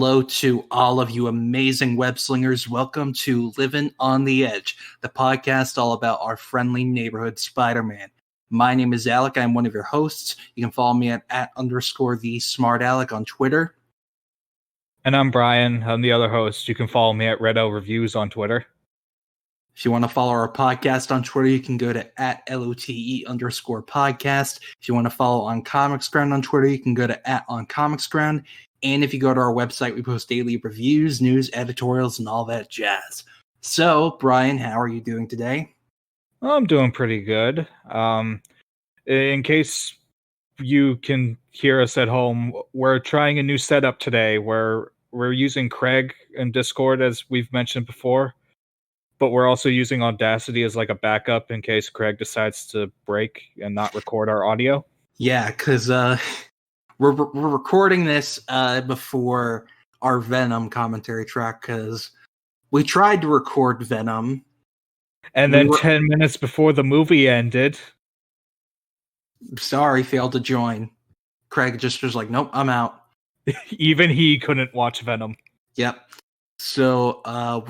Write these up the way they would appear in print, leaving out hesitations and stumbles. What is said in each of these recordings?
hello to all of you amazing web slingers. Welcome to Livin on the Edge, the podcast all about our friendly neighborhood Spider-Man. My name is Alec. I'm one of your hosts. You can follow me at @_the_smartalec on Twitter. And I'm Brian. I'm the other host. You can follow me at Redo Reviews on Twitter. If you want to follow our podcast on Twitter, you can go to @LOTE_podcast. If you want to follow On Comics Ground on Twitter, you can go to @OnComicsGround. And if you go to our website, we post daily reviews, news, editorials, and all that jazz. So, Brian, how are you doing today? I'm doing pretty good. In case you can hear us at home, we're trying a new setup today where we're using Craig in Discord, as we've mentioned before, but we're also using Audacity as like a backup in case Craig decides to break and not record our audio. Yeah, because we're recording this before our Venom commentary track, because we tried to record Venom. And then 10 minutes before the movie ended. Sorry, failed to join. Craig just was like, nope, I'm out. Even he couldn't watch Venom. Yep. So I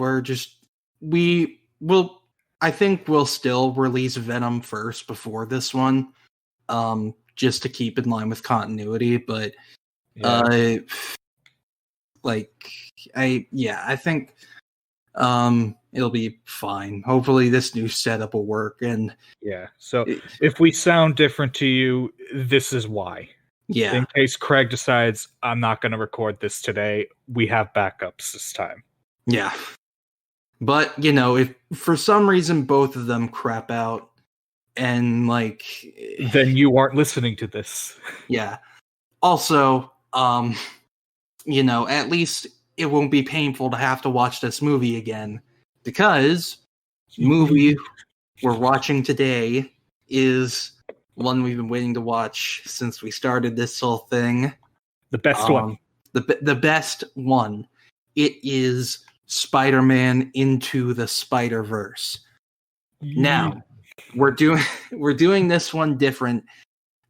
think we'll still release Venom first before this one. Just to keep in line with continuity, but I think it'll be fine. Hopefully this new setup will work. And so if we sound different to you, this is why. Yeah. In case Craig decides I'm not going to record this today, we have backups this time. Yeah. But, if for some reason both of them crap out, and then you aren't listening to this. Yeah. Also, at least it won't be painful to have to watch this movie again, because the movie we're watching today is one we've been waiting to watch since we started this whole thing. The best one. The best one. It is Spider-Man Into the Spider-Verse. Now, we're doing this one different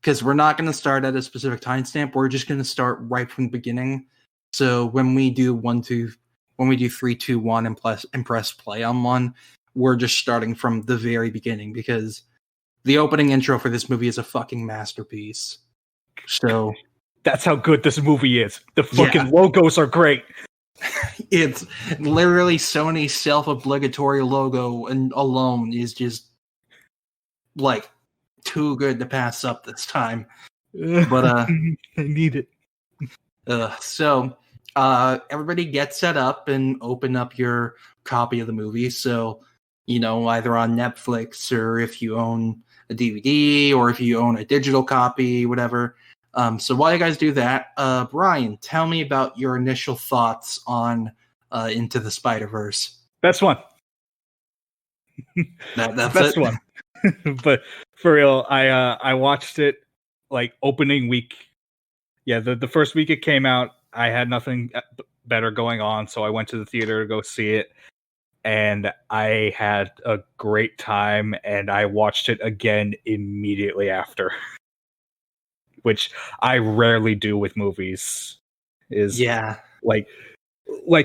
because we're not going to start at a specific timestamp. We're just going to start right from the beginning. So when we do 3, 2, 1, and press play on one, we're just starting from the very beginning, because the opening intro for this movie is a fucking masterpiece. So that's how good this movie is. The fucking logos are great. It's literally Sony's self-obligatory logo and alone is just too good to pass up this time. But I need it. So everybody get set up and open up your copy of the movie. So, either on Netflix, or if you own a DVD, or if you own a digital copy, whatever. So while you guys do that, Brian, tell me about your initial thoughts on Into the Spider-Verse. Best one. That's best it? one. But for real, I watched it opening week. Yeah, the first week it came out, I had nothing better going on, so I went to the theater to go see it, and I had a great time, and I watched it again immediately after. Which I rarely do with movies.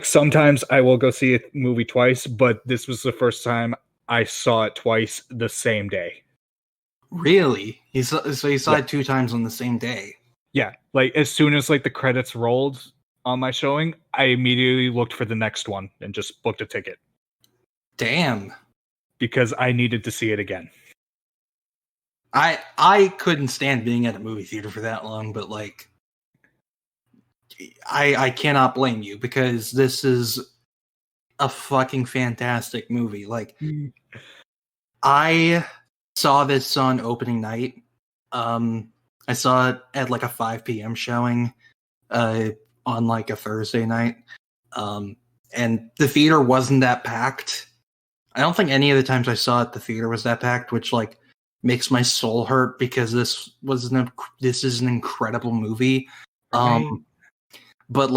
Sometimes I will go see a movie twice, but this was the first time I saw it twice the same day. Really? So you saw it 2 times on the same day? Yeah. As soon as the credits rolled on my showing, I immediately looked for the next one and just booked a ticket. Damn. Because I needed to see it again. I couldn't stand being at a movie theater for that long, but I cannot blame you, because this is a fucking fantastic movie. I saw this on opening night. I saw it at a 5 p.m. showing on a Thursday night. And the theater wasn't that packed. I don't think any of the times I saw it, the theater was that packed, which makes my soul hurt, because this is an incredible movie. Right. But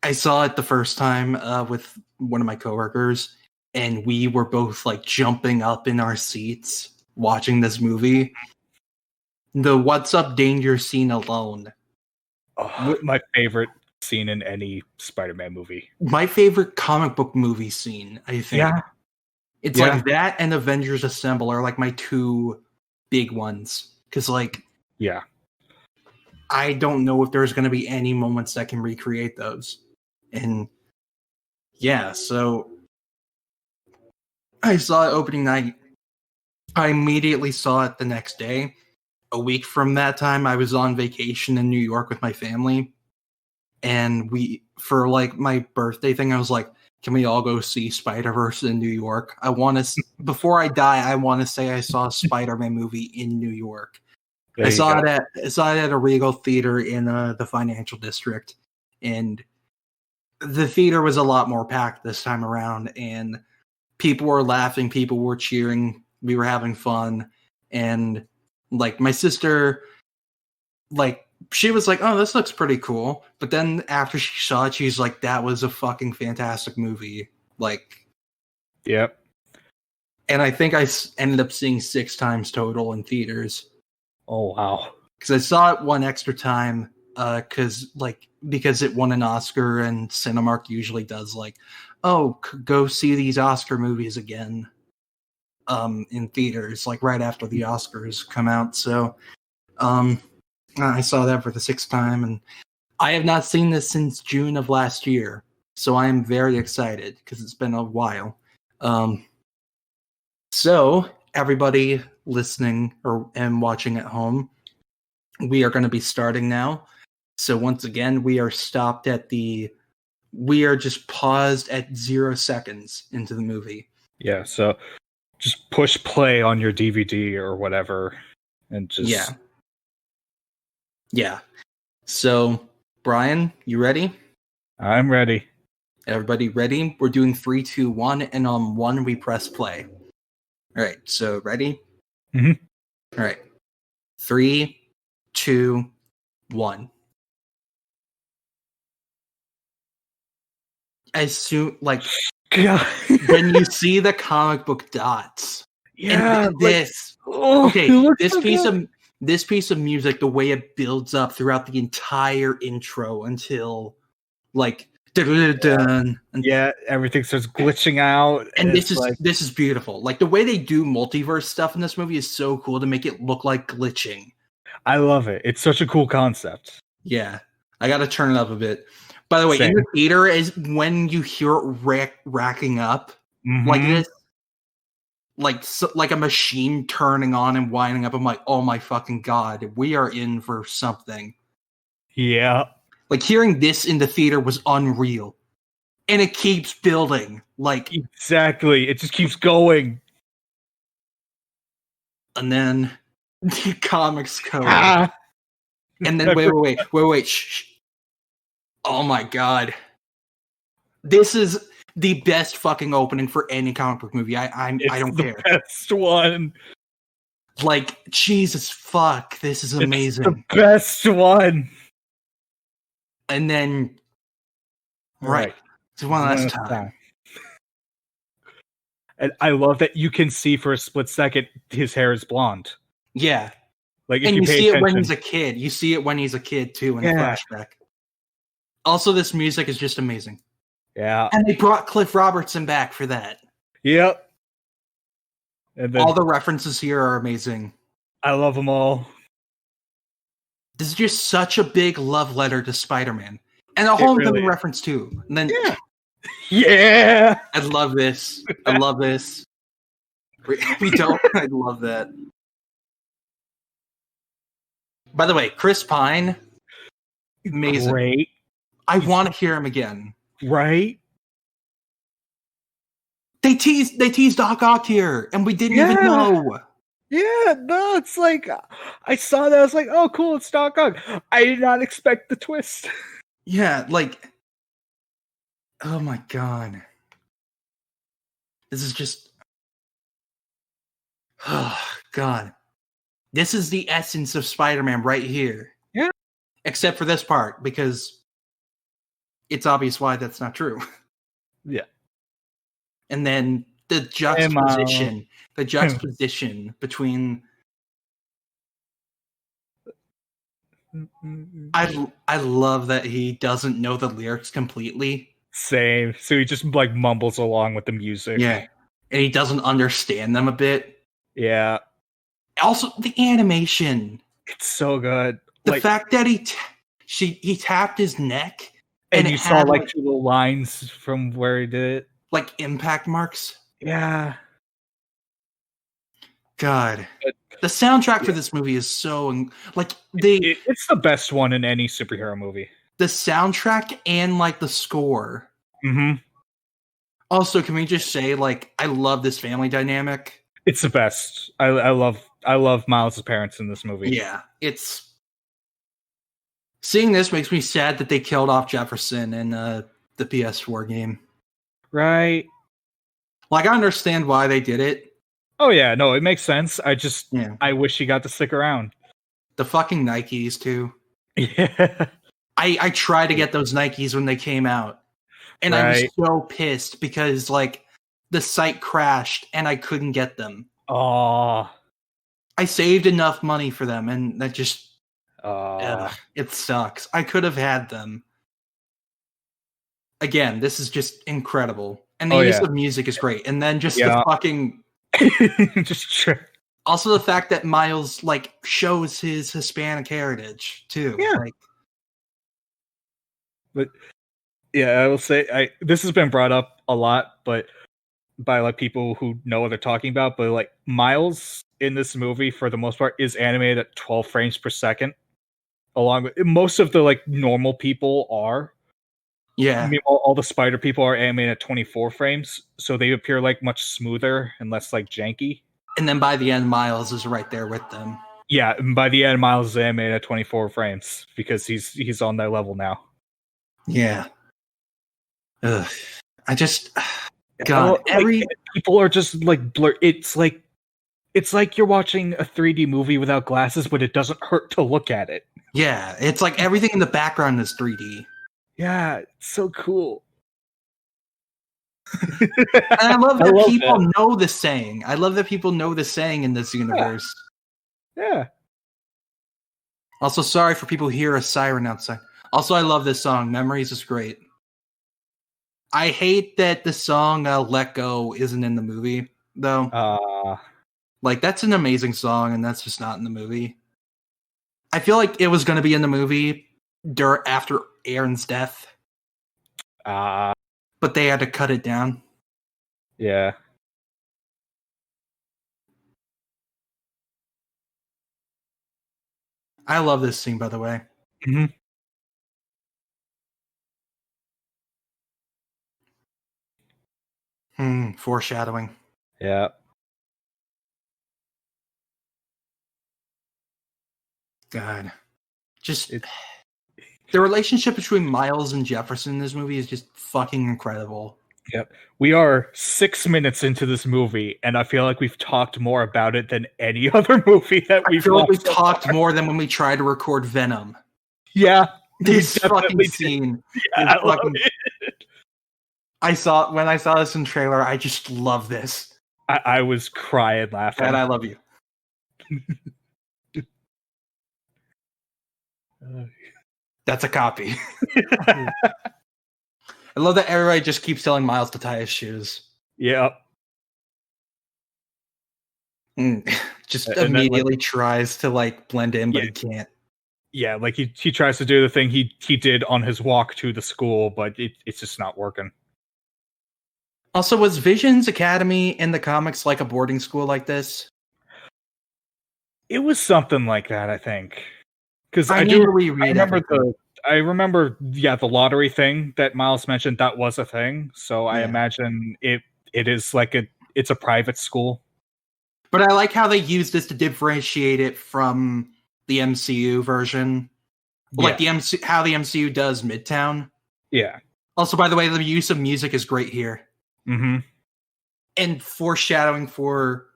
I saw it the first time with one of my coworkers, and we were both jumping up in our seats watching this movie. The "What's Up Danger" scene alone. Oh, my favorite scene in any Spider-Man movie. My favorite comic book movie scene, I think. Yeah. It's like that and Avengers Assemble are like my two big ones. Because, like, Yeah. I don't know if there's going to be any moments that can recreate those. And yeah, so I saw it opening night. I immediately saw it the next day. A week from that time, I was on vacation in New York with my family. And for like my birthday thing, I was like, can we all go see Spider-Verse in New York? Before I die, I want to say I saw a Spider-Man movie in New York. I saw it at a Regal theater in the financial district, and the theater was a lot more packed this time around, and people were laughing, people were cheering, we were having fun, and like my sister, like she was like, "Oh, this looks pretty cool," but then after she saw it, she's like, "That was a fucking fantastic movie!" Like, yep. And I think I ended up seeing 6 times total in theaters. Oh wow! Because I saw it one extra time, because it won an Oscar, and Cinemark usually does like, oh, go see these Oscar movies again, in theaters, like right after the Oscars come out. So, I saw that for the 6th time, and I have not seen this since June of last year. So I am very excited because it's been a while. So everybody listening and watching at home, we are going to be starting now. So once again, we are just paused at 0 seconds into the movie. Yeah, so just push play on your DVD or whatever and just... Yeah. So, Brian, you ready? I'm ready. Everybody ready? We're doing 3, 2, 1, and on 1 we press play. All right, so ready? Mm-hmm. All right. 3, 2, 1. As soon, like, when you see the comic book dots, and this, this piece of music, the way it builds up throughout the entire intro until, like, dun, everything starts glitching out, and this is beautiful. Like, the way they do multiverse stuff in this movie is so cool to make it look like glitching. I love it. It's such a cool concept. Yeah, I got to turn it up a bit. By the way, in the theater is when you hear it racking up like this, like a machine turning on and winding up. I'm like, oh my fucking god, we are in for something. Yeah. Like, hearing this in the theater was unreal. And it keeps building. Like, exactly. It just keeps going. And then the comics code. And then wait. Shh. Oh my god. This is the best fucking opening for any comic book movie. I don't care. Best one. Like, Jesus fuck, this is amazing. It's the best one. And then right. So one last time. And I love that you can see for a split second his hair is blonde. Yeah. Like, and you see it when he's a kid. You see it when he's a kid too in the flashback. Also, this music is just amazing. Yeah. And they brought Cliff Robertson back for that. Yep. And then, all the references here are amazing. I love them all. This is just such a big love letter to Spider-Man. And a homecoming reference too. And then yeah. I love this. I love this. We don't. I love that. By the way, Chris Pine, amazing. Great. I want to hear him again. Right? They teased Doc Ock here, and we didn't even know. Yeah, no, it's like, I saw that, I was like, oh cool, it's Doc Ock. I did not expect the twist. Yeah, like, oh my god. This is just, oh god. This is the essence of Spider-Man right here. Yeah. Except for this part, because it's obvious why that's not true. Yeah. And then the juxtaposition between I love that he doesn't know the lyrics completely. Same. So he just like mumbles along with the music. Yeah. And he doesn't understand them a bit. Yeah. Also, the animation. It's so good. The fact that he tapped his neck and you saw like two little lines from where he did it. Like impact marks. Yeah. God. The soundtrack for this movie is so it's the best one in any superhero movie. The soundtrack and like the score. Mm-hmm. Also, can we just say like I love this family dynamic? It's the best. I love Miles' parents in this movie. Yeah, seeing this makes me sad that they killed off Jefferson in the PS4 game. Right. Like I understand why they did it. Oh yeah, no, it makes sense. I wish he got to stick around. The fucking Nikes too. Yeah. I tried to get those Nikes when they came out. And I was so pissed because like the site crashed and I couldn't get them. Oh. I saved enough money for them and that just it sucks. I could have had them. Again, this is just incredible. And the use of music is great. And then just the fucking also the fact that Miles like shows his Hispanic heritage too. Yeah. But yeah, I will say this has been brought up a lot, but by like people who know what they're talking about, but like Miles in this movie for the most part is animated at 12 frames per second. Along with most of the like normal people are. Yeah. I mean, all the spider people are animated at 24 frames, so they appear like much smoother and less like janky. And then by the end, Miles is right there with them. Yeah, and by the end, Miles is animated at 24 frames because he's on that level now. Yeah. Ugh. I just God, people are just like blur. It's like you're watching a 3D movie without glasses, but it doesn't hurt to look at it. Yeah, it's like everything in the background is 3D. Yeah, it's so cool. And I love that people know the saying. I love that people know the saying in this universe. Yeah. Also, sorry for people who hear a siren outside. Also, I love this song. Memories is great. I hate that the song Let Go isn't in the movie, though. Like, that's an amazing song, and that's just not in the movie. I feel like it was going to be in the movie after Aaron's death. But they had to cut it down. Yeah. I love this scene, by the way. Mm-hmm. Foreshadowing. Yeah. God. Just the relationship between Miles and Jefferson in this movie is just fucking incredible. Yep. We are 6 minutes into this movie, and I feel like we've talked more about it than any other movie that we've talked more than when we tried to record Venom. Yeah. This fucking scene. Yeah, when I saw this in trailer, I just love this. I was crying laughing. And I love you. That's a copy. I love that everybody just keeps telling Miles to tie his shoes. Yep. Just immediately tries to like blend in, but he can't. Yeah, like he tries to do the thing he did on his walk to the school, but it's just not working. Also, was Vision's Academy in the comics like a boarding school like this? It was something like that, I think. Because I remember the lottery thing that Miles mentioned, that was a thing. So I imagine it is like it's a private school. But I like how they use this to differentiate it from the MCU version. Like how the MCU does Midtown. Yeah. Also, by the way, the use of music is great here. Mm-hmm. And foreshadowing for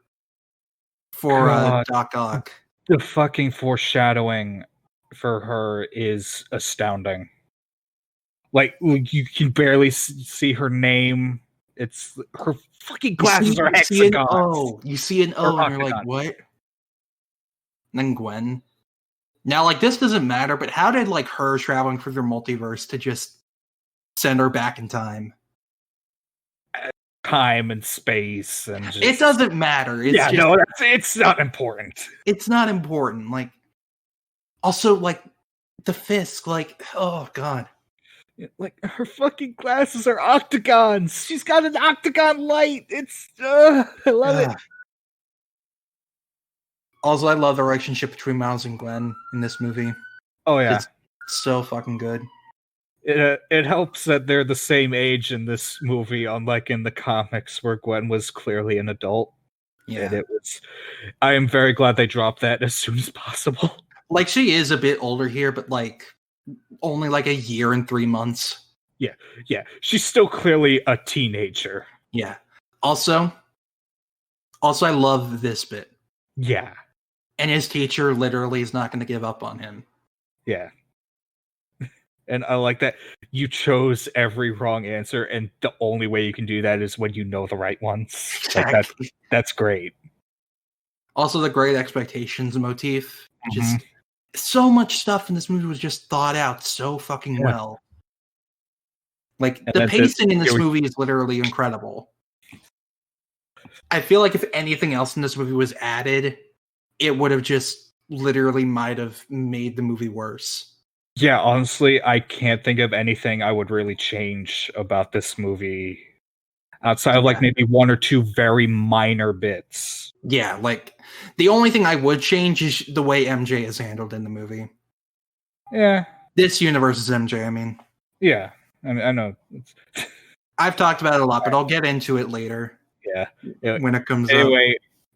Doc Ock. The fucking foreshadowing for her is astounding. Like, you can barely see her name. It's her fucking glasses are hexagons. You see an O, and you're like, what? And then Gwen. Now, like, this doesn't matter, but how did, like, her traveling through the multiverse to just send her back in time? Time and space and just... It doesn't matter. It's it's not important. It's not important. Like, also, like, the Fisk, like, oh god. Like, her fucking glasses are octagons. She's got an octagon light. It's I love it. Also, I love the relationship between Miles and Gwen in this movie. Oh yeah, it's so fucking good. It helps that they're the same age in this movie, unlike in the comics where Gwen was clearly an adult. Yeah, and it was. I am very glad they dropped that as soon as possible. Like, she is a bit older here, but like only like a year and 3 months. Yeah, she's still clearly a teenager. Yeah. Also, I love this bit. Yeah, and his teacher literally is not going to give up on him. Yeah. And I like that you chose every wrong answer, and the only way you can do that is when you know the right ones. Exactly. Like that's great. Also, the Great Expectations motif. Just so much stuff in this movie was just thought out so fucking well. Like, the pacing in this movie is literally incredible. I feel like if anything else in this movie was added, it would have just literally might have made the movie worse. Yeah, honestly, I can't think of anything I would really change about this movie outside of like maybe one or two very minor bits. Yeah, like the only thing I would change is the way MJ is handled in the movie. Yeah. This universe is MJ, I mean. Yeah, I know. I've talked about it a lot, but I'll get into it later. Yeah. When it comes anyway,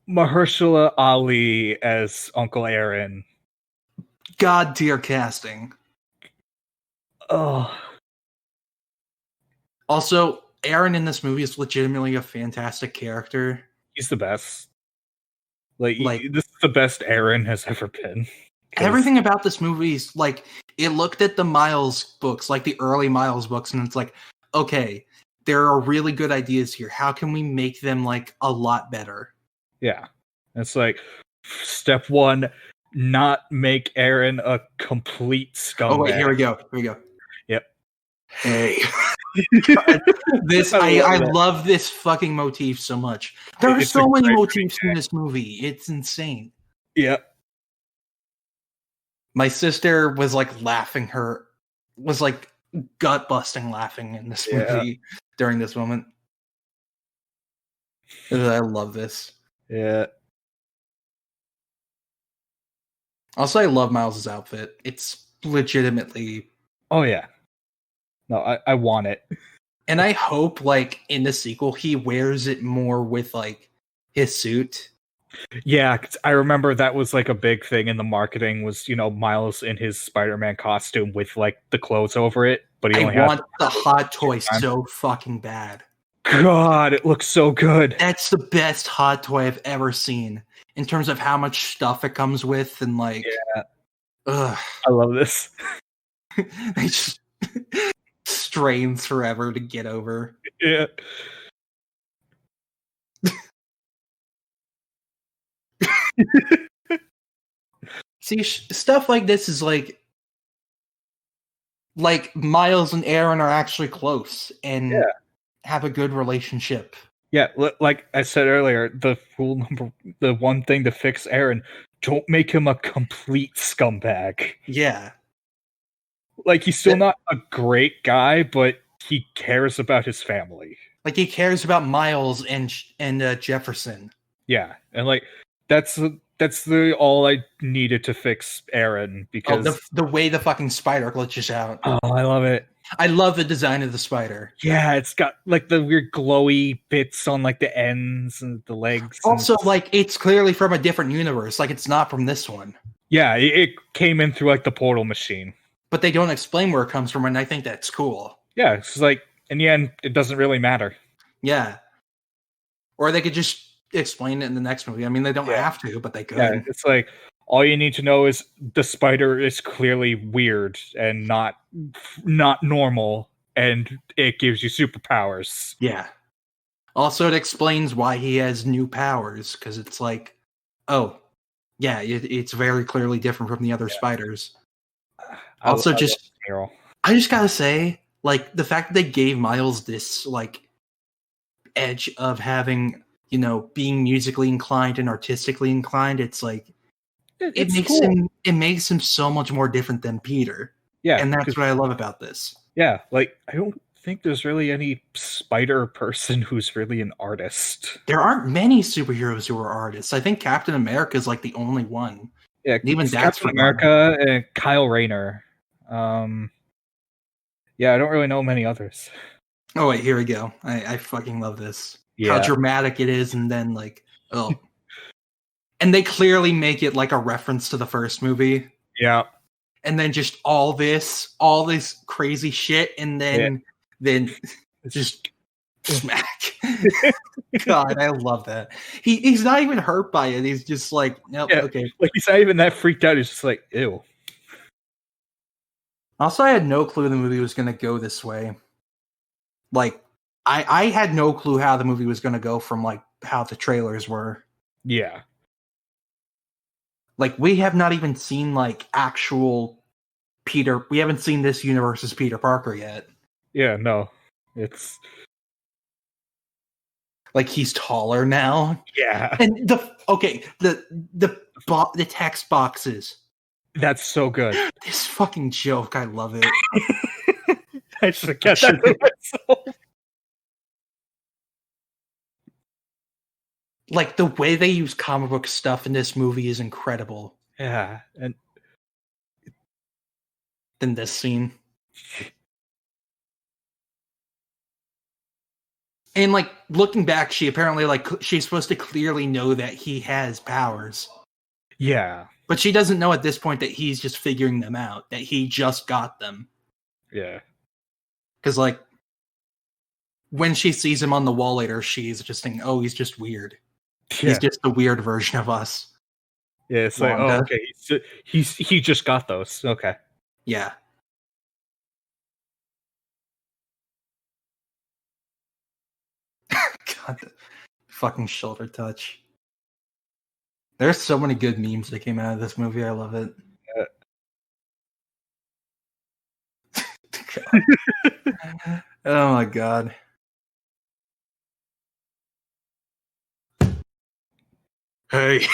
Mahershala Ali as Uncle Aaron. God tier casting. Oh. Also, Aaron in this movie is legitimately a fantastic character. He's the best. Like this is the best Aaron has ever been. Everything about this movie is like, it looked at the Miles books, like the early Miles books, and it's like, okay, there are really good ideas here. How can we make them like a lot better? Yeah. It's like, step one, not make Aaron a complete scumbag. Oh wait, here we go. Yep. Hey. God, I love this fucking motif so much. There are so many motifs in this movie. It's insane. Yep. My sister was like gut busting laughing in this movie during this moment. I love this. Yeah. Also, I love Miles's outfit. It's legitimately... Oh, yeah. No, I want it. And I hope, like, in the sequel, he wears it more with, like, his suit. Yeah, 'cause I remember that was, like, a big thing in the marketing was, you know, Miles in his Spider-Man costume with, like, the clothes over it. But he only want the hot toy so fucking bad. God, it looks so good. That's the best hot toy I've ever seen. In terms of how much stuff it comes with and, like... Yeah. Ugh. I love this. They just... strains forever to get over. Yeah. See, stuff like this is like Miles and Aaron are actually close and have a good relationship. Yeah, like I said earlier, the one thing to fix Aaron, don't make him a complete scumbag. Yeah. Like, he's still not a great guy, but he cares about his family. Like, he cares about Miles and Jefferson. Yeah, and like that's the all I needed to fix Aaron, because the way the fucking spider glitches out. Oh, I love it. I love the design of the spider. Yeah, it's got like the weird glowy bits on like the ends and the legs. Also, like, it's clearly from a different universe. Like, it's not from this one. Yeah, it came in through like the portal machine. But they don't explain where it comes from, and I think that's cool. Yeah, it's like, in the end, it doesn't really matter. Yeah. Or they could just explain it in the next movie. I mean, they don't have to, but they could. Yeah, it's like, all you need to know is the spider is clearly weird and not normal, and it gives you superpowers. Yeah. Also, it explains why he has new powers, because it's like, oh, Yeah, it's very clearly different from the other spiders. I Also, love Hero. I just gotta say, like, the fact that they gave Miles this, like, edge of having, being musically inclined and artistically inclined, it's like, it makes him so much more different than Peter. Yeah. And that's what I love about this. Yeah, like, I don't think there's really any spider person who's really an artist. There aren't many superheroes who are artists. I think Captain America is, like, the only one. Yeah, and even that's Captain America and Kyle Rayner. Yeah, I don't really know many others. Oh, wait, here we go. I fucking love this. Yeah. How dramatic it is, and then, like, oh. And they clearly make it, like, a reference to the first movie. Yeah. And then just all this crazy shit, and then just smack. God, I love that. He's not even hurt by it. He's just like, nope, okay. Like, he's not even that freaked out. He's just like, ew. Also, I had no clue the movie was going to go this way. Like, I had no clue how the movie was going to go from, like, how the trailers were. Yeah. Like, we have not even seen, like, actual Peter. We haven't seen this universe's Peter Parker yet. Yeah, no. It's... Like, he's taller now. Yeah. And the text boxes. That's so good. This fucking joke, I love it. I should get that to myself. Like, the way they use comic book stuff in this movie is incredible. Yeah, and then this scene. And, like, looking back, she apparently, like, she's supposed to clearly know that he has powers. Yeah. But she doesn't know at this point that he's just figuring them out, that he just got them. Yeah. Because, like, when she sees him on the wall later, she's just thinking, oh, he's just weird. Yeah. He's just the weird version of us. Yeah, it's Wanda. Like, oh, okay. He just got those. Okay. Yeah. God, the fucking shoulder touch. There's so many good memes that came out of this movie. I love it. Yeah. Oh my god. Hey.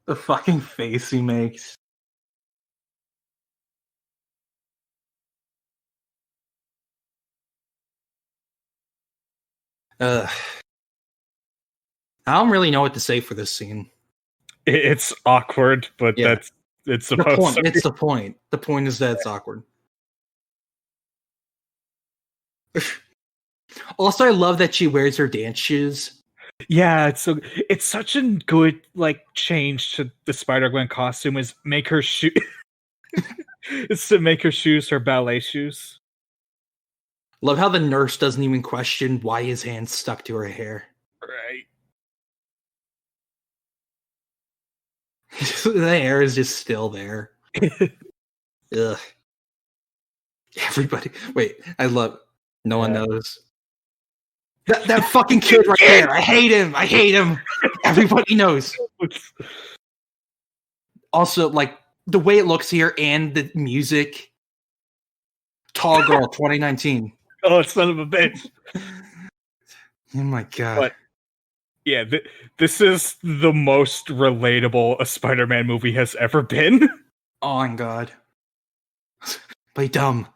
The fucking face he makes. I don't really know what to say for this scene. It's awkward, but it's supposed to be. It's the point. The point is that it's awkward. Also, I love that she wears her dance shoes. Yeah, it's such a good, like, change to the Spider-Gwen costume is make her shoe. It's to make her shoes her ballet shoes. Love how the nurse doesn't even question why his hand's stuck to her hair. Right. The hair is just still there. Ugh. Everybody. Wait, I love. No one knows. That fucking kid right there. I hate him. Everybody knows. Also, like, the way it looks here and the music. Tall Girl 2019. Oh, son of a bitch. Oh my god. But, yeah, this is the most relatable a Spider-Man movie has ever been. Oh my god. Play dumb.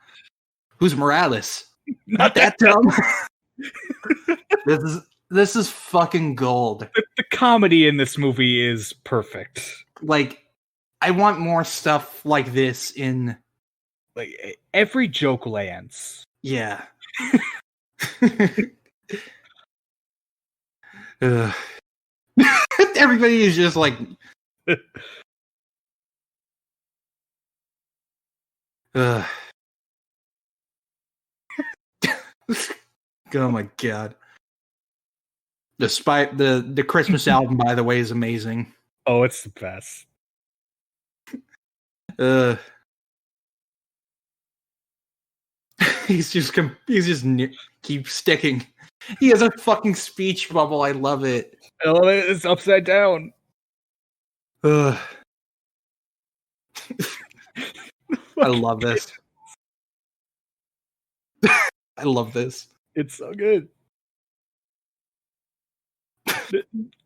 Who's Morales? Not that dumb. This is fucking gold. The comedy in this movie is perfect. Like, I want more stuff like this in... Like, every joke lands. Yeah. Everybody is just like... Oh my god. The Christmas album, by the way, is amazing. Oh, it's the best. He's just keeps sticking. He has a fucking speech bubble. I love it. I love it. It's upside down. Ugh. I love this. I love this. It's so good.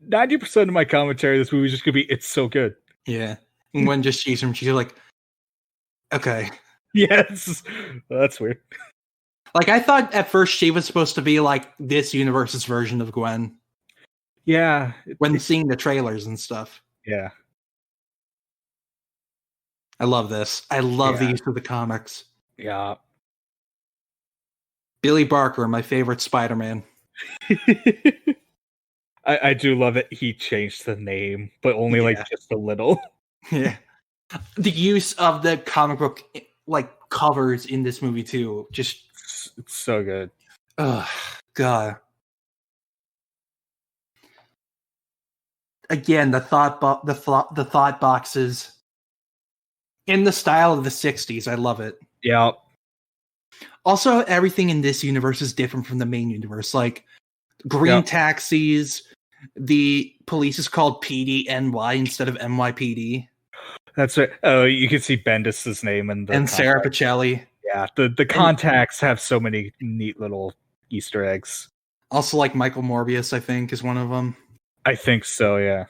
90% of my commentary this movie is just gonna be it's so good. Yeah. And when just sees him, she's like, okay. Yes. Well, that's weird. Like, I thought at first she was supposed to be like this universe's version of Gwen. Yeah. When seeing the trailers and stuff. Yeah. I love this. I love the use of the comics. Yeah. Billy Barker, my favorite Spider-Man. I do love it. He changed the name, but only like just a little. Yeah. The use of the comic book like covers in this movie too. Just it's so good. Oh God. Again, the thought boxes in the style of the 60s. I love it. Yeah. Also, everything in this universe is different from the main universe. Like green taxis, the police is called PDNY instead of NYPD. That's right. Oh, you can see Bendis's name in the and Sarah Pacelli. Yeah, the contacts have so many neat little Easter eggs. Also, like Michael Morbius, I think, is one of them. I think so, yeah.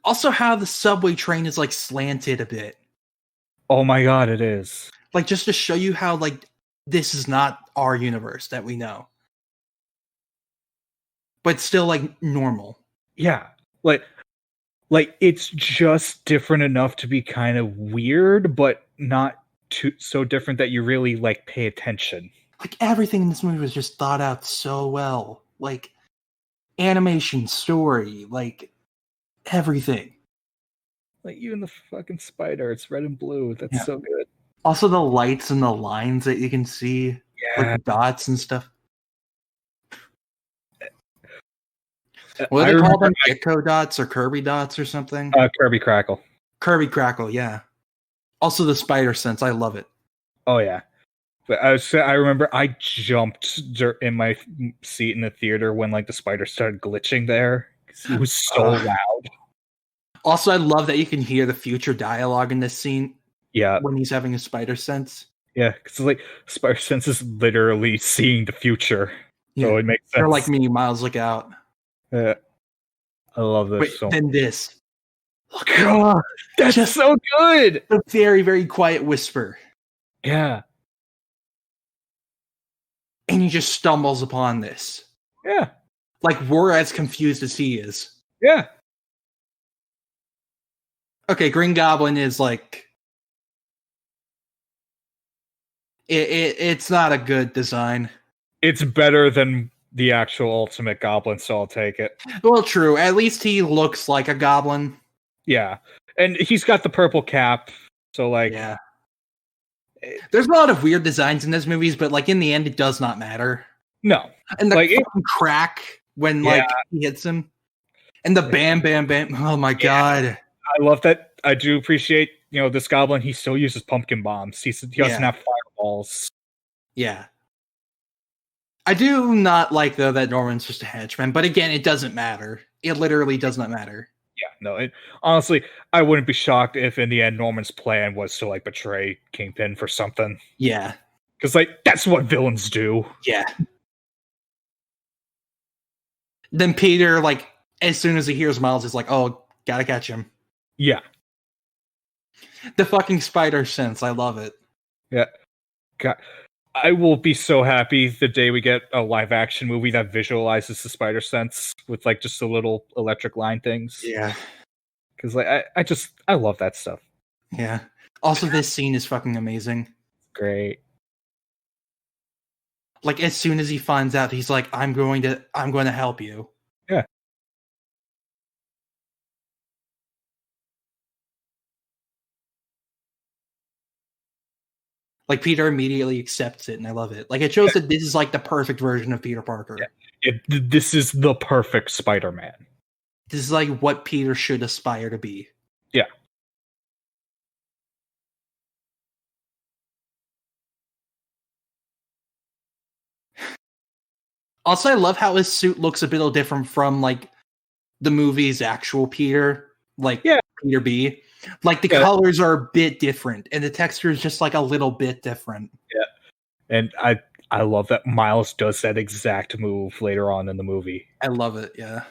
Also, how the subway train is like slanted a bit. Oh my God, it is. Like, just to show you how like this is not our universe that we know, but still like normal. Yeah, like it's just different enough to be kind of weird, but not too so different that you really like pay attention. Like everything in this movie was just thought out so well. Like animation, story, like everything. Like even the fucking spider, it's red and blue. That's so good. Also, the lights and the lines that you can see, like the dots and stuff. What do they call them? Gecko dots or Kirby dots or something? Kirby Crackle. Kirby Crackle, yeah. Also, the spider sense, I love it. Oh yeah, but I remember I jumped in my seat in the theater when like the spider started glitching there. It was so loud. Also, I love that you can hear the future dialogue in this scene. Yeah, when he's having a spider sense. Yeah, because like spider sense is literally seeing the future, so it makes sense. Or like me, Miles, look out. Yeah, I love this. Then this. Oh, God, that's just so good. A very, very quiet whisper. Yeah. And he just stumbles upon this. Yeah. Like we're as confused as he is. Yeah. Okay, Green Goblin is like it's not a good design. It's better than the actual Ultimate Goblin, so I'll take it. Well, true. At least he looks like a goblin. Yeah. And he's got the purple cap, so like... Yeah. There's a lot of weird designs in those movies, but like in the end, it does not matter. No. And the like, crack when like he hits him. And the bam, bam, bam. Oh my God. I love that. I do appreciate, this goblin, he still uses pumpkin bombs. He doesn't have fireballs. Yeah. I do not like, though, that Norman's just a henchman. But again, it doesn't matter. It literally does not matter. Yeah, no. Honestly, I wouldn't be shocked if in the end Norman's plan was to like betray Kingpin for something. Yeah. Because like that's what villains do. Yeah. Then Peter, like, as soon as he hears Miles, is like, oh, gotta catch him. Yeah. The fucking spider sense. I love it. Yeah. God. I will be so happy the day we get a live action movie that visualizes the spider sense with like just the little electric line things. Yeah. Because like I love that stuff. Yeah. Also, this scene is fucking amazing. Great. Like as soon as he finds out, he's like, I'm going to help you. Yeah. Like Peter immediately accepts it, and I love it. Like it shows that this is like the perfect version of Peter Parker. Yeah. This is the perfect Spider-Man. This is like what Peter should aspire to be. Yeah. Also, I love how his suit looks a bit different from like the movie's actual Peter. like Peter B. Like the colors are a bit different, and the texture is just like a little bit different. Yeah, and I love that Miles does that exact move later on in the movie. I love it. Yeah,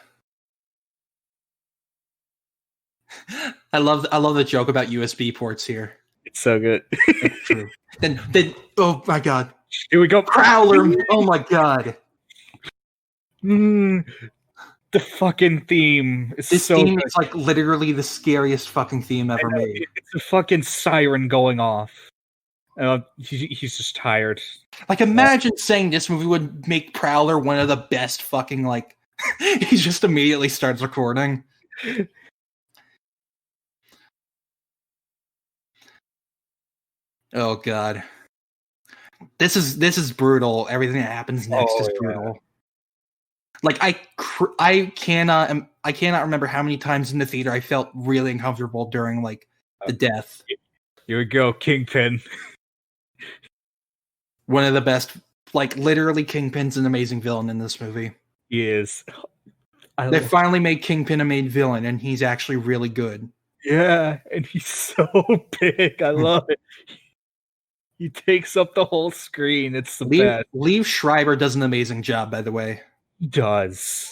I love the joke about USB ports here. It's so good. It's true. Then oh my god, here we go, Prowler. Oh my god. The fucking theme is this so theme good. is like literally the scariest fucking theme ever made. It's a fucking siren going off. He's just tired. Like, imagine saying this movie would make Prowler one of the best fucking, like... he just immediately starts recording. Oh, God. This is brutal. Everything that happens next is brutal. Like, I cannot remember how many times in the theater I felt really uncomfortable during, like, the death. Here we go, Kingpin. One of the best, like, literally Kingpin's an amazing villain in this movie. He is. They finally made Kingpin a main villain, and he's actually really good. Yeah, and he's so big. I love it. He takes up the whole screen. It's the best. Liev Schreiber does an amazing job, by the way. He does.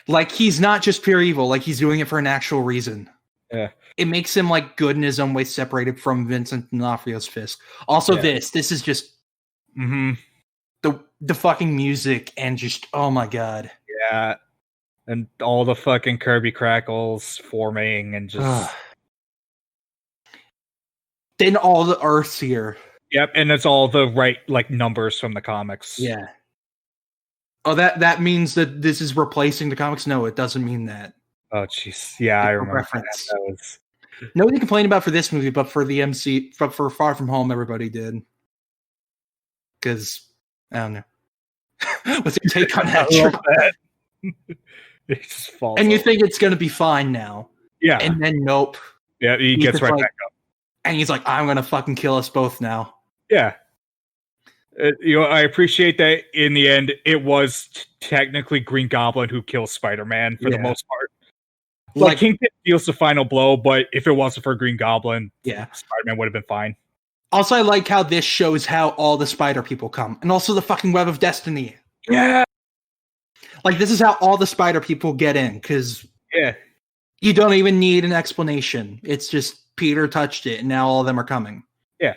Like, he's not just pure evil. Like, he's doing it for an actual reason. Yeah. It makes him, like, good in his own way, separated from Vincent D'Onofrio's Fisk. Also, this is just... The fucking music and just... Oh, my God. Yeah. And all the fucking Kirby crackles forming and just... Then all the Earths here. Yep, and it's all the right, like, numbers from the comics. Yeah. Oh, that means that this is replacing the comics? No, it doesn't mean that. Oh, jeez. Yeah, I remember. Reference. That was... Nobody complained about for this movie, but for the MC, for Far From Home, everybody did. Because, I don't know. What's your take on that? It just falls and you over. think it's going to be fine now. Yeah. And then, nope. Yeah, he gets right back up. And he's like, I'm going to fucking kill us both now. Yeah. I appreciate that in the end, it was technically Green Goblin who kills Spider-Man for the most part. Like, Kingpin deals the final blow, but if it wasn't for Green Goblin, Spider-Man would have been fine. Also, I like how this shows how all the spider people come. And also the fucking Web of Destiny. Yeah. Like, this is how all the spider people get in, because you don't even need an explanation. It's just Peter touched it, and now all of them are coming. Yeah.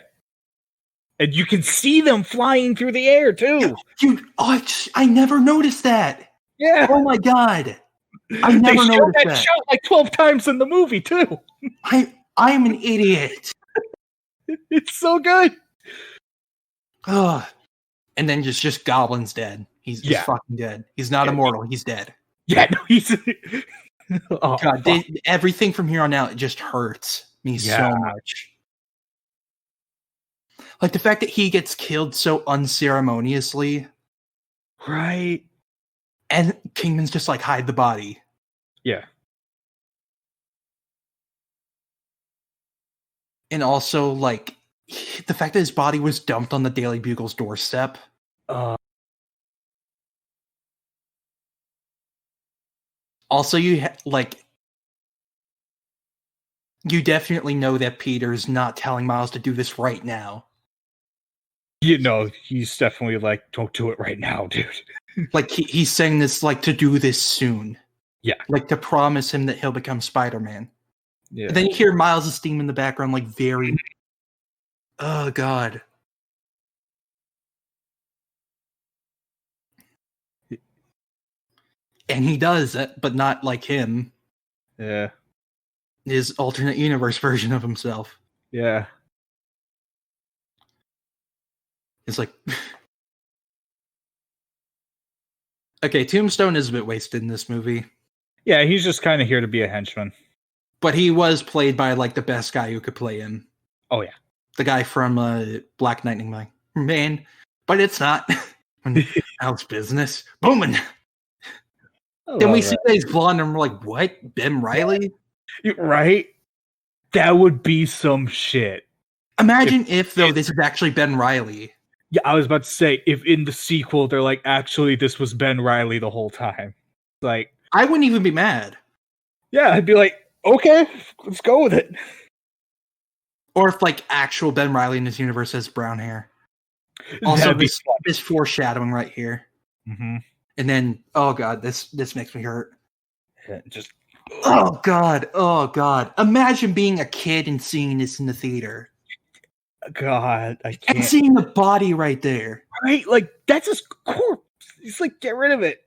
And you can see them flying through the air, too. I never noticed that. Yeah. Oh, my God. I never noticed that. Shot like 12 times in the movie, too. I'm an idiot. It's so good. Ugh. And then just Goblin's dead. He's just fucking dead. He's not immortal. He's dead. Yeah, no, he's... Oh, God, everything from here on out, it just hurts me so much. Like, the fact that he gets killed so unceremoniously. Right. And Kingman's just like, hide the body. Yeah. And also, like, the fact that his body was dumped on the Daily Bugle's doorstep. Also, you definitely know that Peter's not telling Miles to do this right now. You know, he's definitely like, don't do it right now, dude. Like, he's saying this, like, to do this soon. Yeah. Like, to promise him that he'll become Spider-Man. Yeah. And then you hear Miles' theme in the background, like, very... Oh, God. And he does it, but not like him. Yeah. His alternate universe version of himself. Yeah. It's like... Okay, Tombstone is a bit wasted in this movie. Yeah, he's just kind of here to be a henchman. But he was played by, like, the best guy who could play him. Oh, yeah. The guy from Black Lightning Man. But it's not. House business. Booming. Then we see that he's blonde and we're like, what? Ben Reilly? Right? That would be some shit. Imagine if this is actually Ben Reilly. Yeah, I was about to say, if in the sequel they're like, actually, this was Ben Reilly the whole time. Like, I wouldn't even be mad. Yeah, I'd be like, okay, let's go with it. Or if like actual Ben Reilly in this universe has brown hair. Also, this foreshadowing right here. Mm-hmm. And then, oh god, this makes me hurt. Yeah, just oh god. Imagine being a kid and seeing this in the theater. God, I can't. And seeing the body right there. Right, like that's his corpse. He's like, get rid of it.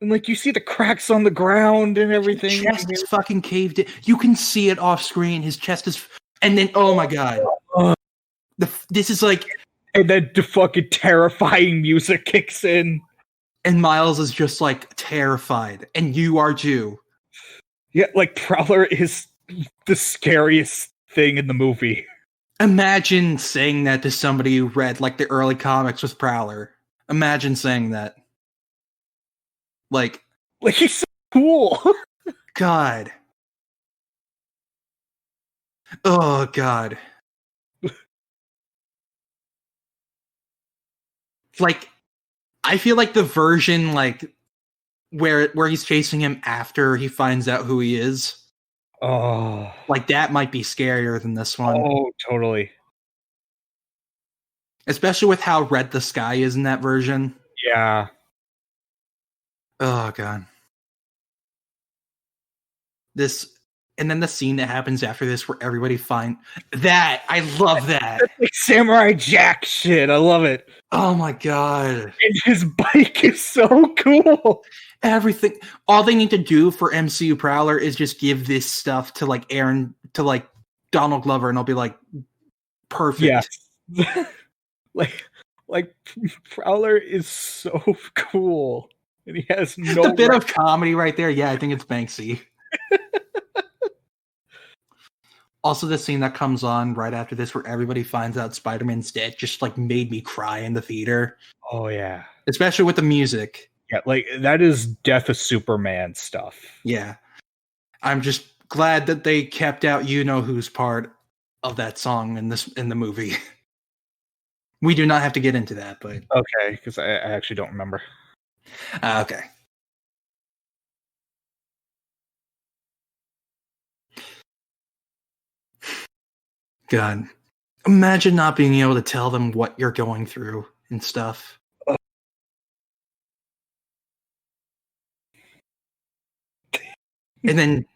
And like you see the cracks on the ground and everything. His chest is fucking caved in. You can see it off screen. His chest is, and then oh my god, this is like, and then the fucking terrifying music kicks in, and Miles is just like terrified, and you are too. Yeah, like Prowler is the scariest thing in the movie. Imagine saying that to somebody who read like the early comics with Prowler. Imagine saying that. Like he's so cool. God. Oh God. Like, I feel like the version like where he's chasing him after he finds out who he is. Oh, like that might be scarier than this one. Oh, totally. Especially with how red the sky is in that version. Yeah. Oh god. This, and then the scene that happens after this where everybody that. I love that. That's like Samurai Jack shit. I love it. Oh my god. And his bike is so cool. Everything. All they need to do for MCU Prowler is just give this stuff to like Aaron, to like Donald Glover, and I'll be like, perfect. Yeah. like Prowler is so cool. And he has no the bit of comedy right there. Yeah, I think it's Banksy. Also, the scene that comes on right after this where everybody finds out Spider-Man's dead just like made me cry in the theater. Oh yeah. Especially with the music. Yeah, like that is Death of Superman stuff. Yeah. I'm just glad that they kept out you know who's part of that song in the movie. We do not have to get into that, but okay, because I actually don't remember. Okay. God. Imagine not being able to tell them what you're going through and stuff. And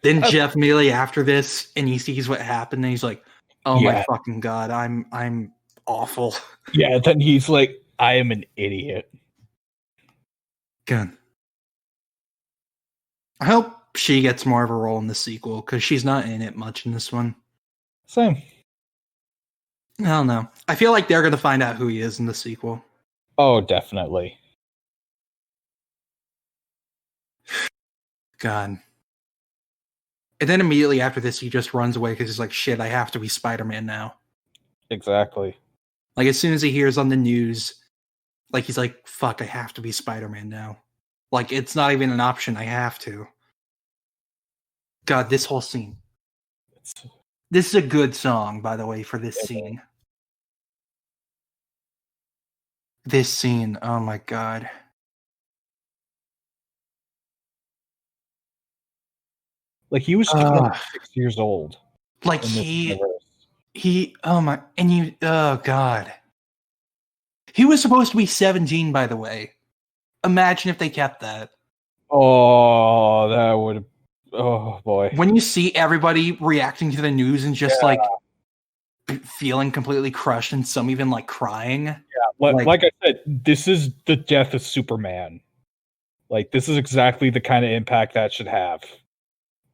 then Jeff Mealy after this, and he sees what happened, and he's like, "Oh my fucking god, I'm awful." Yeah. Then he's like, "I am an idiot." Good. I hope she gets more of a role in the sequel because she's not in it much in this one. Same. I don't know. I feel like they're gonna find out who he is in the sequel. Oh, definitely. God. And then immediately after this, he just runs away because he's like, shit, I have to be Spider-Man now. Exactly. Like, as soon as he hears on the news, like, he's like, fuck, I have to be Spider-Man now. Like, it's not even an option. I have to. God, this whole scene. This is a good song, by the way, for this scene. This scene, oh my god. Like, he was 26 years old. Like, oh my, and you, oh god. He was supposed to be 17, by the way. Imagine if they kept that. Oh, that would, oh boy. When you see everybody reacting to the news and just like feeling completely crushed and some even like crying. Yeah, like I said, this is the death of Superman. Like, this is exactly the kind of impact that should have.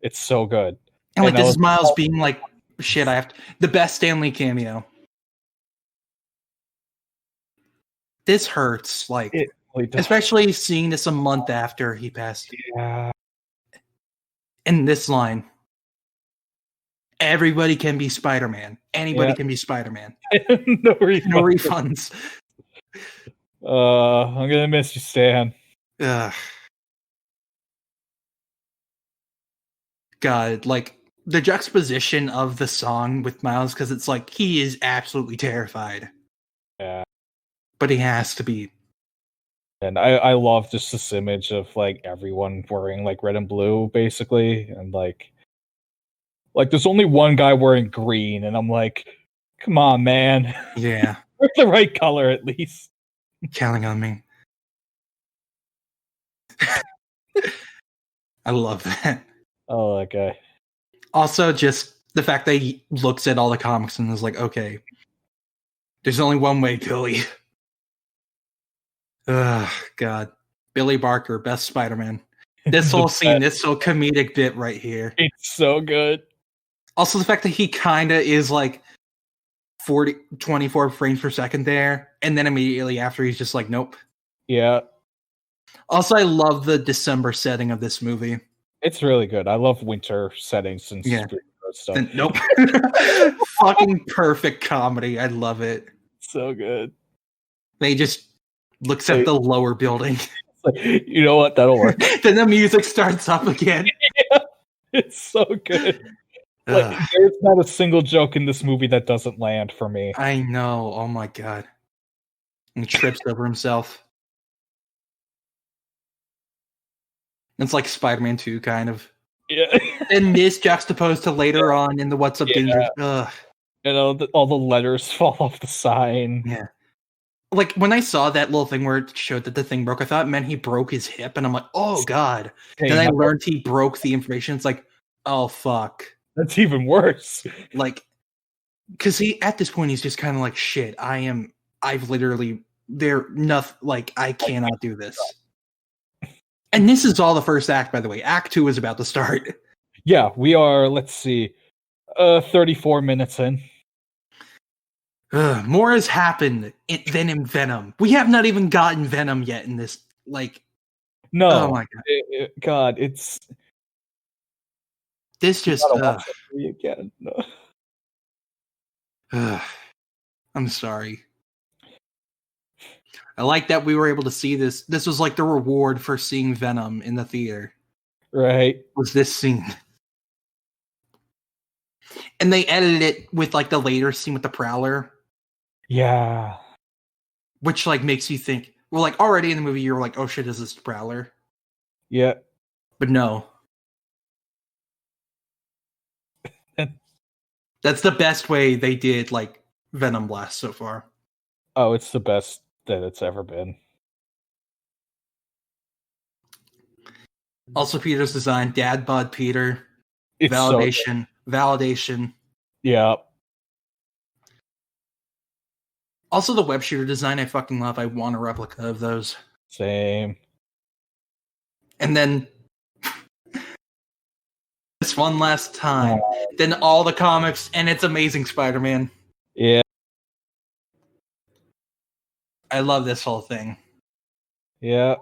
It's so good. And like, this is Miles being like, shit, I have to, the best Stan Lee cameo. This hurts, like, especially seeing this a month after he passed. Yeah. And this line, everybody can be Spider-Man. Anybody can be Spider-Man. No refunds. No refunds. I'm gonna miss you, Stan. Ugh. God, like, the juxtaposition of the song with Miles, because it's like, he is absolutely terrified. Yeah. But he has to be. And I love just this image of like everyone wearing like red and blue, basically, and like there's only one guy wearing green, and I'm like, come on, man. Yeah. Wear the right color at least. Counting on me. I love that. Oh, that guy. Also, just the fact that he looks at all the comics and is like, okay, there's only one way, Billy. Ugh, God. Billy Barker, best Spider-Man. This whole scene, this whole comedic bit right here. It's so good. Also, the fact that he kind of is like 24 frames per second there, and then immediately after, he's just like, nope. Yeah. Also, I love the December setting of this movie. It's really good. I love winter settings and stuff. And nope. Fucking perfect comedy. I love it. So good. They just looks at the lower building. Like, you know what? That'll work. Then the music starts up again. Yeah, it's so good. Like, there's not a single joke in this movie that doesn't land for me. I know. Oh my god. And he trips over himself. It's like Spider-Man 2, kind of. Yeah. And this juxtaposed to later on in the What's Up Danger. Ugh. You know, all the letters fall off the sign. Yeah. Like, when I saw that little thing where it showed that the thing broke, I thought it meant he broke his hip, and I'm like, oh god. Then I learned he broke the information. It's like, oh fuck. That's even worse. Like, because at this point, he's just kind of like, shit, I've literally, I cannot do this. And this is all the first act, by the way. Act 2 is about to start. Yeah, we are, let's see, 34 minutes in. More has happened than in Venom. We have not even gotten Venom yet in this, like... No. Oh my god. God, it's... This just... again. No. I'm sorry. I like that we were able to see this. This was like the reward for seeing Venom in the theater. Right. Was this scene. And they edited it with like the later scene with the Prowler. Yeah. Which like makes you think, well, like already in the movie you're like, oh shit, is this the Prowler? Yeah. But no. That's the best way they did like Venom Blast so far. Oh, it's the best that it's ever been. Also, Peter's design, Dad Bod Peter, It's validation, validation. Yeah. Also, the web shooter design I fucking love. I want a replica of those. Same. And then this one last time, then all the comics, and it's Amazing Spider-Man. Yeah. I love this whole thing. Yeah.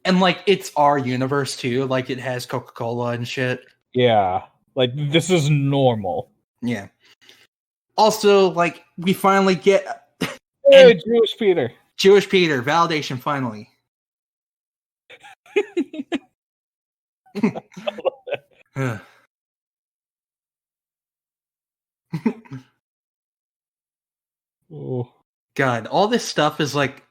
And like it's our universe too. Like it has Coca-Cola and shit. Yeah. Like this is normal. Yeah. Also, like we finally get Hey, Jewish Peter. Jewish Peter, validation finally. Oh. God, all this stuff is like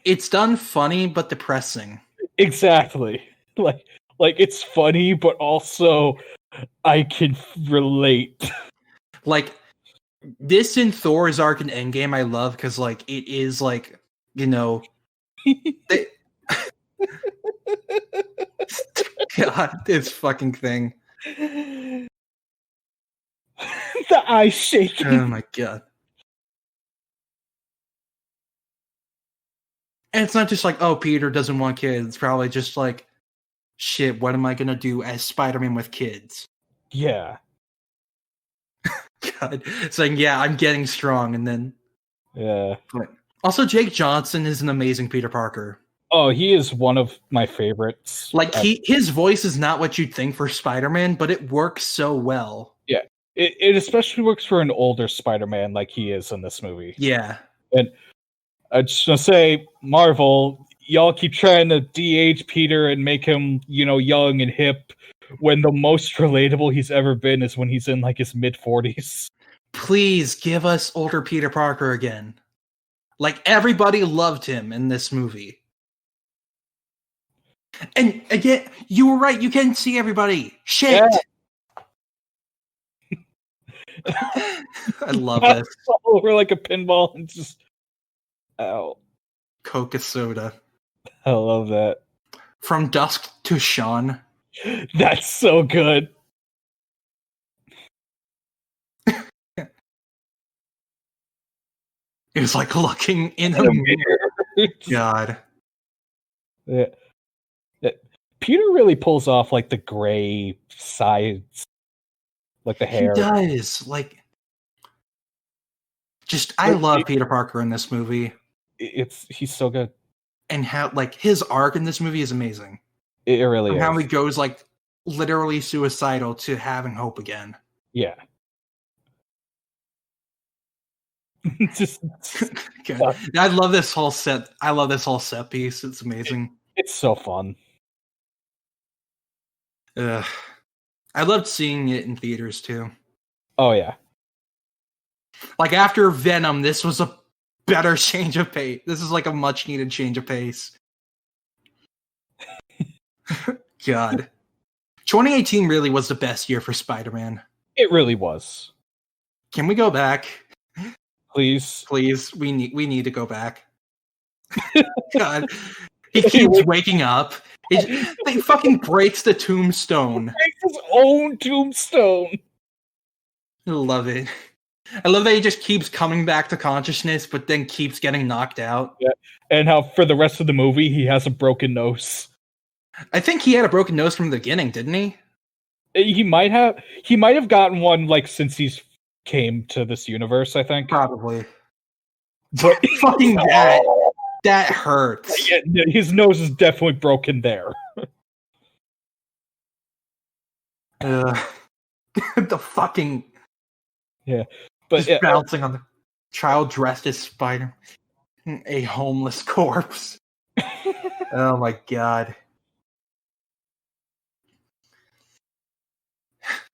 it's done funny but depressing. Exactly. Like it's funny, but also I can relate. Like this in Thor's arc and Endgame, I love because like it is like God, this fucking thing. The eye shaking. Oh my god. And it's not just like, oh, Peter doesn't want kids. It's probably just like, shit, what am I going to do as Spider-Man with kids? Yeah. God. Saying, yeah, I'm getting strong. And then... Yeah. But also, Jake Johnson is an amazing Peter Parker. Oh, he is one of my favorites. Like, his voice is not what you'd think for Spider-Man, but it works so well. Yeah. It especially works for an older Spider-Man like he is in this movie. Yeah. And I just want to say, Marvel, y'all keep trying to de-age Peter and make him, young and hip, when the most relatable he's ever been is when he's in, like, his mid-40s. Please give us older Peter Parker again. Like, everybody loved him in this movie. And again, you were right. You can see everybody. Shit. Yeah. I love this. Over like a pinball and just... Ow. Coca soda. I love that. From Dusk to Dawn. That's so good. It was like looking in a mirror. God. Yeah. Peter really pulls off like the gray sides, like the hair. He does. Like, just I love Peter Parker in this movie. He's so good, and how like his arc in this movie is amazing. It really is. How he goes like literally suicidal to having hope again. Yeah. Just I love this whole set. I love this whole set piece. It's amazing. It's so fun. I loved seeing it in theaters too. Oh yeah. Like after Venom, this was a better change of pace. This is like a much needed change of pace. God. 2018 really was the best year for Spider-Man. It really was. Can we go back? Please. Please. We need to go back. God. He keeps waking up. He fucking breaks the tombstone. He breaks his own tombstone. I love it. I love that he just keeps coming back to consciousness, but then keeps getting knocked out. Yeah. And how for the rest of the movie, he has a broken nose. I think he had a broken nose from the beginning, didn't he? He might have gotten one like since he's came to this universe, I think. Probably. But fucking that hurts. Yeah, his nose is definitely broken there. The fucking but just bouncing on the child dressed as Spider, a homeless corpse. Oh my god!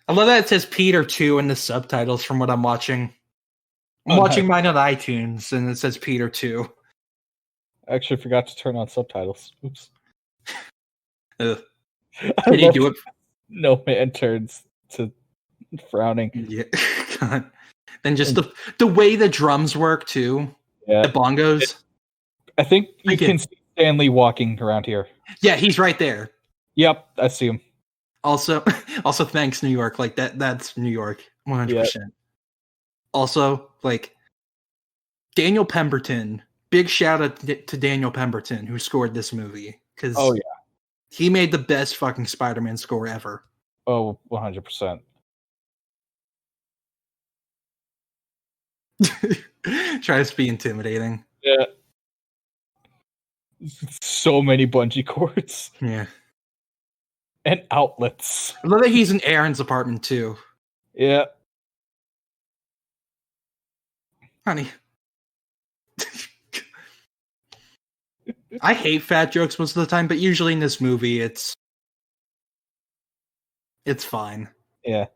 I love that it says Peter 2 in the subtitles. From what I'm watching, I'm watching mine on iTunes, and it says Peter 2. I actually forgot to turn on subtitles. Oops. Did he do it? No man turns to frowning. Yeah. God. And just the way the drums work too. Yeah. The bongos. I think you can see Stanley walking around here. Yeah, he's right there. Yep, I see him. Also thanks New York. Like that's New York 100%. Yeah. Also, like Daniel Pemberton. Big shout out to Daniel Pemberton who scored this movie, cuz he made the best fucking Spider-Man score ever. Oh, 100%. Tries to be intimidating. Yeah. So many bungee cords. Yeah. And outlets. I love that he's in Aaron's apartment too. Yeah. Honey. I hate fat jokes most of the time, but usually in this movie it's fine. Yeah.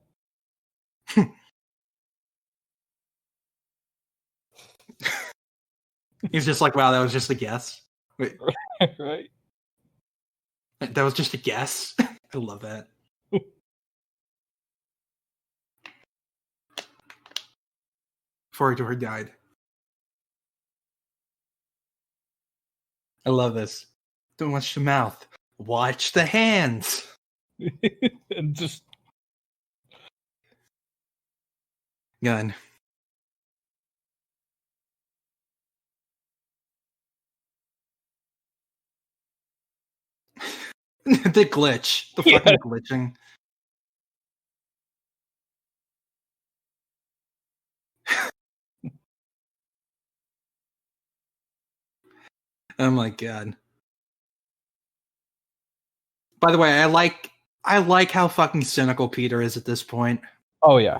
He's just like, wow, that was just a guess. Wait. Right. That was just a guess. I love that. Before he died. I love this. Don't watch the mouth. Watch the hands. And just gun. The glitch. The fucking glitching. Oh my god. By the way, I like how fucking cynical Peter is at this point. Oh yeah.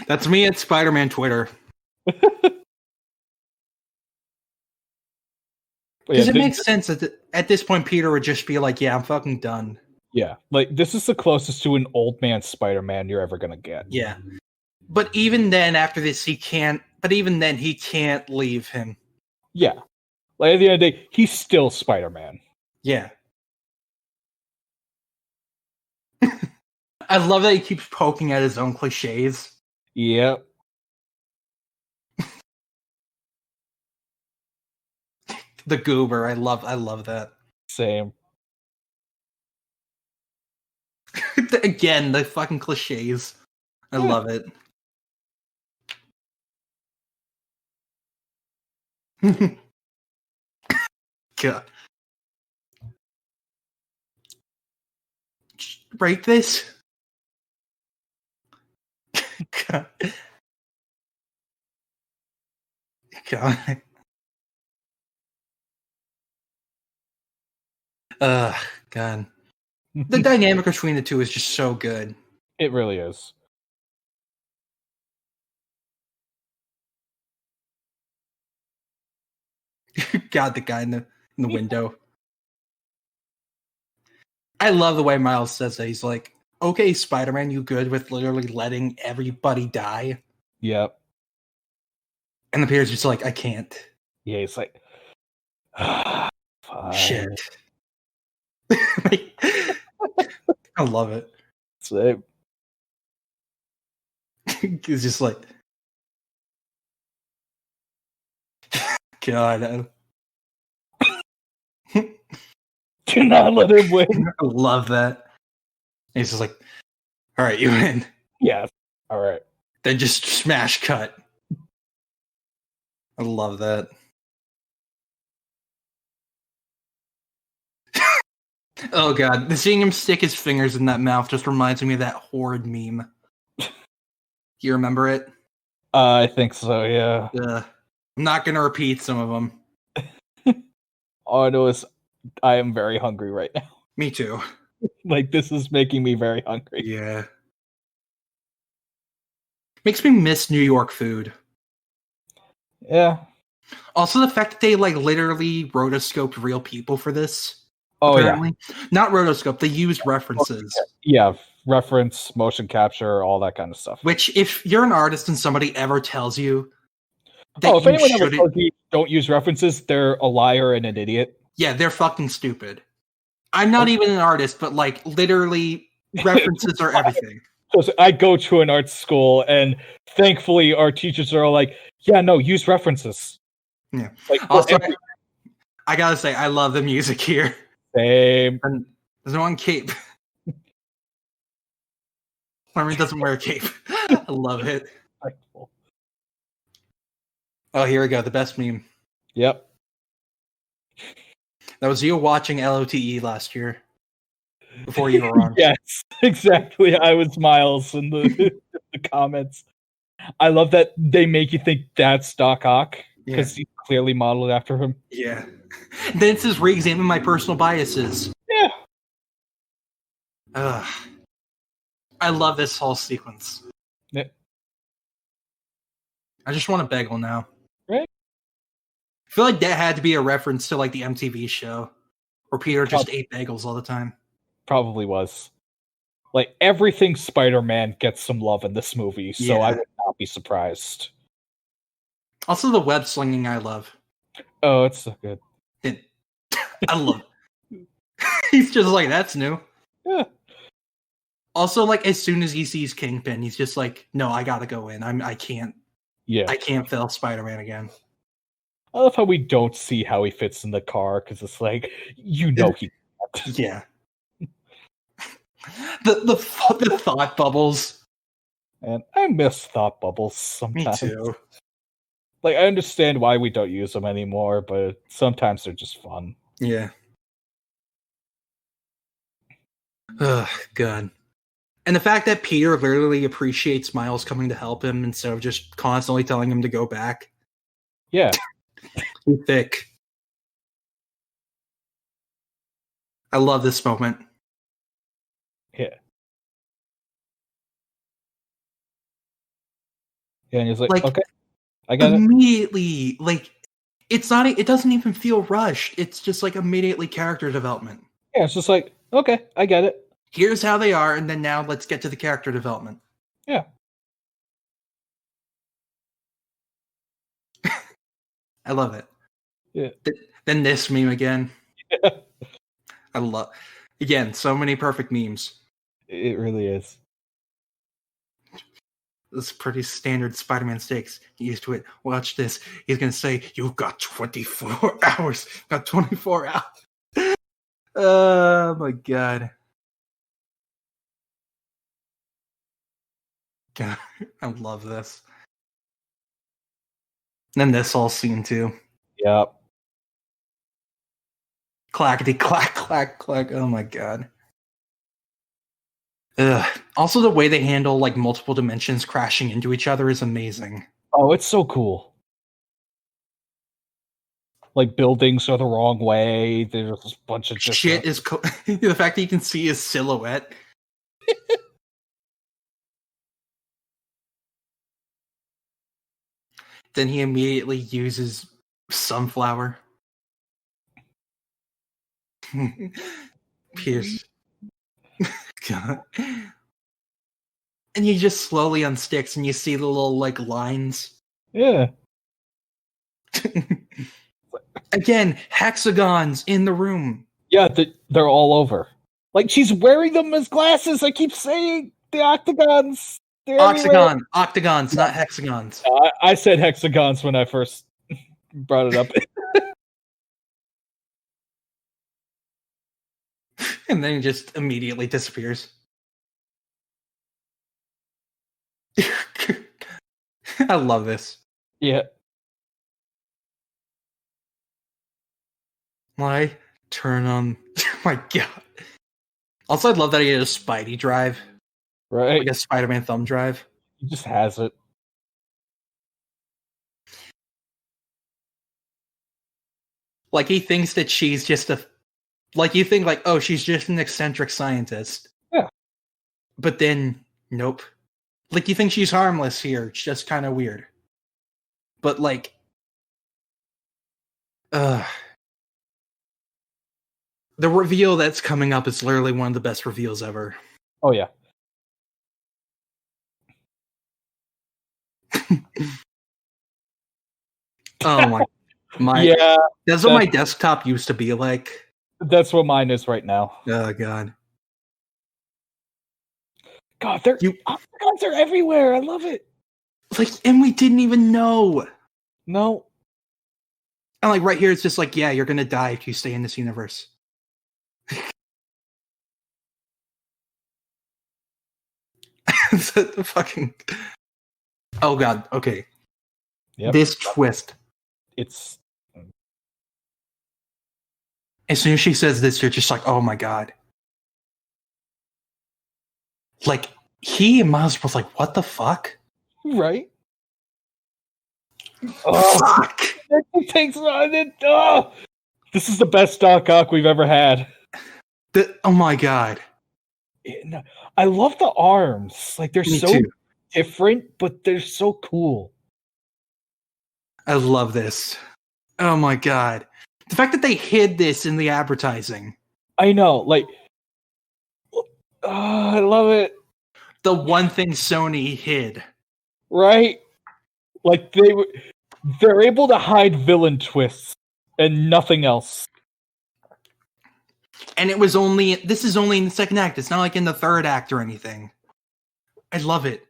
That's me at Spider-Man Twitter. Because it makes sense at this point, Peter would just be like, "Yeah, I'm fucking done." Yeah, like this is the closest to an old man Spider-Man you're ever gonna get. Yeah. But even then, after this, he can't. But even then, he can't leave him. Yeah, like at the end of the day, he's still Spider-Man. Yeah. I love that he keeps poking at his own cliches. Yep. The goober, I love that. Same. Again, the fucking cliches. I love it. God. Break this? God. God. God. The dynamic between the two is just so good. It really is. God, the guy in the window. I love the way Miles says that. He's like, okay, Spider-Man, you good with literally letting everybody die? Yep. And the Peter's just like, I can't. Yeah, he's like, shit. I love it. Same. He's just like, God. Do not let him win. I love that. He's just like, all right, you win. Yeah. All right. Then just smash cut. I love that. Oh God, seeing him stick his fingers in that mouth just reminds me of that horrid meme. You remember it? I think so, yeah. I'm not gonna repeat some of them. All I know is I am very hungry right now. Me too. Like, this is making me very hungry. Yeah. Makes me miss New York food. Yeah. Also, the fact that they like literally rotoscoped real people for this. Oh, apparently. Yeah. Not rotoscope. They used references. Yeah, reference, motion capture, all that kind of stuff. Which, if you're an artist and somebody ever tells you that if anyone ever tells you don't use references, they're a liar and an idiot. Yeah, they're fucking stupid. I'm not even an artist, but like literally references are everything. So I go to an art school, and thankfully our teachers are all like, yeah, no, use references. Yeah. Like, also, I gotta say, I love the music here. Same. And there's no one cape. Armin doesn't wear a cape. I love it. Oh, here we go. The best meme. Yep. That was you watching LOTE last year. Before you were on. Yes, exactly. I was Miles in the comments. I love that they make you think that's Doc Ock because he's clearly modeled after him. Yeah. Then it says re-examine my personal biases. Yeah. I love this whole sequence. Yeah. I just want a bagel now. Right? I feel like that had to be a reference to like the MTV show where Peter just ate bagels all the time. Probably was. Like, everything Spider-Man gets some love in this movie, so I would not be surprised. Also, the web slinging I love. Oh, it's so good. I love it. He's just like, that's new. Yeah. Also, like, as soon as he sees Kingpin, he's just like, no, I gotta go in. I can't. Yeah. I can't fail Spider-Man again. I love how we don't see how he fits in the car, because it's like, you know he can't. Yeah. The thought bubbles. And I miss thought bubbles sometimes. Me too. Like, I understand why we don't use them anymore, but sometimes they're just fun. Yeah. Ugh, God. And the fact that Peter literally appreciates Miles coming to help him instead of just constantly telling him to go back. Yeah. Too thick. I love this moment. Yeah. Yeah, and he's like, okay, I got immediately, like, it's not, it doesn't even feel rushed. It's just like immediately character development. Yeah, it's just like, okay, I get it. here's how they are, and then now let's get to the character development. Yeah. I love it. Yeah. Then this meme again. Yeah. I love, again, so many perfect memes. It really is. This is pretty standard Spider-Man stakes. Get used to it. Watch this. He's going to say, you've got 24 hours. Got 24 hours. Oh, my God. God, I love this. And then this whole scene, too. Yep. Clackety clack, clack, clack. Oh, my God. Ugh. Also, the way they handle like multiple dimensions crashing into each other is amazing. Oh, it's so cool. Like buildings are the wrong way. There's a bunch of Shit is the fact that you can see his silhouette. Then he immediately uses sunflower. Pierce. God. And he just slowly unsticks and you see the little like lines. Yeah. Again, hexagons in the room. Yeah, they're all over. Like she's wearing them as glasses. I keep saying the octagons. Octagons, not hexagons. I said hexagons when I first brought it up. And then he just immediately disappears. I love this. Yeah. Why turn on? Oh my God. Also, I'd love that he had a Spidey drive. Right. Like a Spider-Man thumb drive. He just has it. Like he thinks that she's just a... Like you think like, oh, she's just an eccentric scientist. Yeah. But then, nope. Like you think she's harmless here. It's just kind of weird. But like... the reveal that's coming up is literally one of the best reveals ever. Oh, yeah. Oh my yeah, that's what my desktop used to be like. That's what mine is right now. Oh God. God, octagons are everywhere. I love it. Like, and we didn't even know. No. And like right here, it's just like, yeah, you're gonna die if you stay in this universe. The fucking. Oh God. Okay. Yep. This twist. It's. As soon as she says this, you're just like, oh my God. Like, he and Miles was like, what the fuck? Right? Oh, fuck! It takes on it. Oh, this is the best Doc Ock we've ever had. Oh my God. I love the arms. Like, they're Me so too. different, but they're so cool. I love this. Oh my God. The fact that they hid this in the advertising. I know, like, I love it. The one thing Sony hid. Right? Like, they're able to hide villain twists and nothing else. And this is only in the second act. It's not like in the third act or anything. I love it.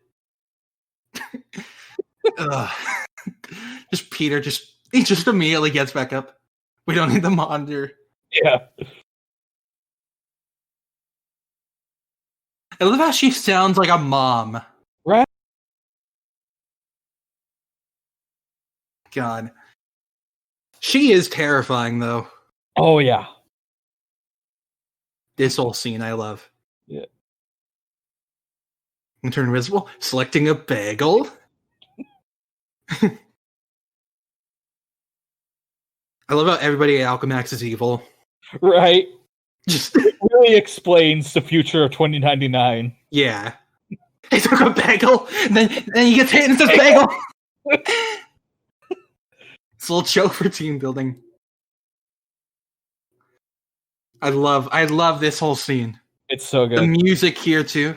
Just Peter, he just immediately gets back up. We don't need the monitor. Yeah. I love how she sounds like a mom. Right? God. She is terrifying, though. Oh, yeah. This whole scene I love. Yeah. Turn invisible. Selecting a bagel. I love how everybody at Alchemax is evil. Right? Just it really explains the future of 2099. Yeah. He took a bagel, and then he gets hit and it says bagel. It's a little joke for team building. I love this whole scene. It's so The good. music here too.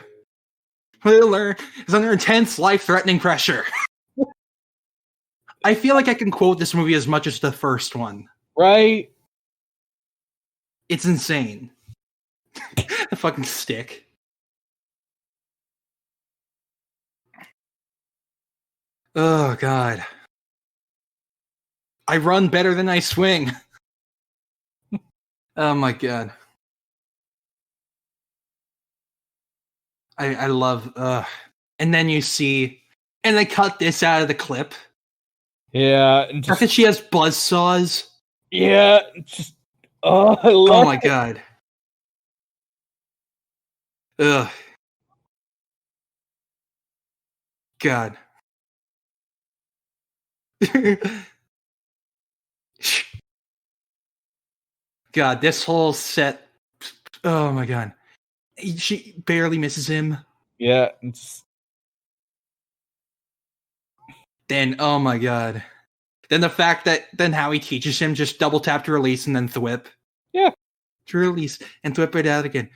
Hitler is under intense, life-threatening pressure. I feel like I can quote this movie as much as the first one. Right? It's insane. The fucking stick. Oh, God. I run better than I swing. Oh, my God. I love... And then you see... And they cut this out of the clip. Yeah. And I think she has buzzsaws. Yeah. Just... Oh, I love Oh, my God. Ugh. God. God, this whole set. Oh my God. She barely misses him. Yeah. It's... Then, oh my God. Then the fact that then how he teaches him just double tap to release and then thwip. Yeah. To release and thwip it out again.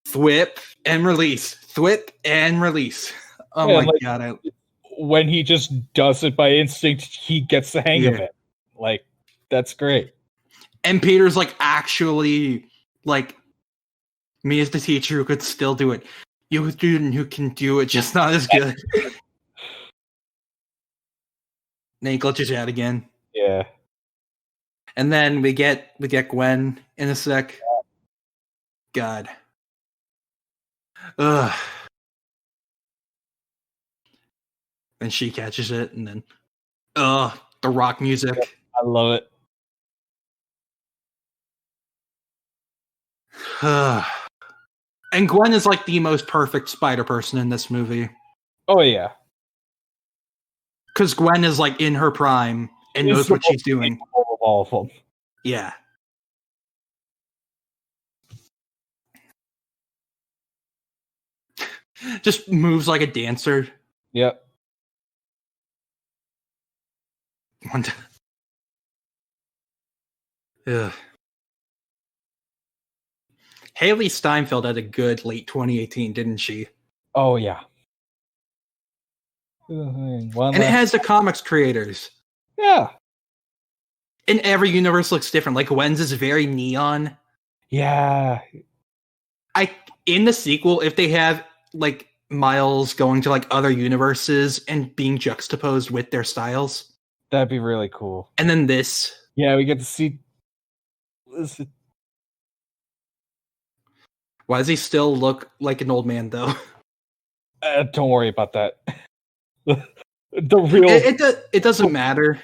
Thwip and release. Thwip and release. Oh Yeah, my like, God. When he just does it by instinct, he gets the hang of it. Like, that's great. And Peter's like, actually, like, me as the teacher who could still do it. You a student who can do it, just not as good. Then he glitches out again. Yeah. And then we get Gwen in a sec. God. Ugh. Then she catches it, and then the rock music. I love it. And Gwen is like the most perfect spider person in this movie. Oh yeah. Because Gwen is like in her prime and knows what she's doing. Of all of them. Yeah. Just moves like a dancer. Yep. Ugh. Haley Steinfeld had a good late 2018, didn't she? Oh yeah. And it has the comics creators. Yeah. And every universe looks different. Like Gwen's is very neon. Yeah. In the sequel, if they have like Miles going to like other universes and being juxtaposed with their styles, that'd be really cool. And then this. Yeah, we get to see. Why does he still look like an old man though? Don't worry about that. The real it doesn't matter.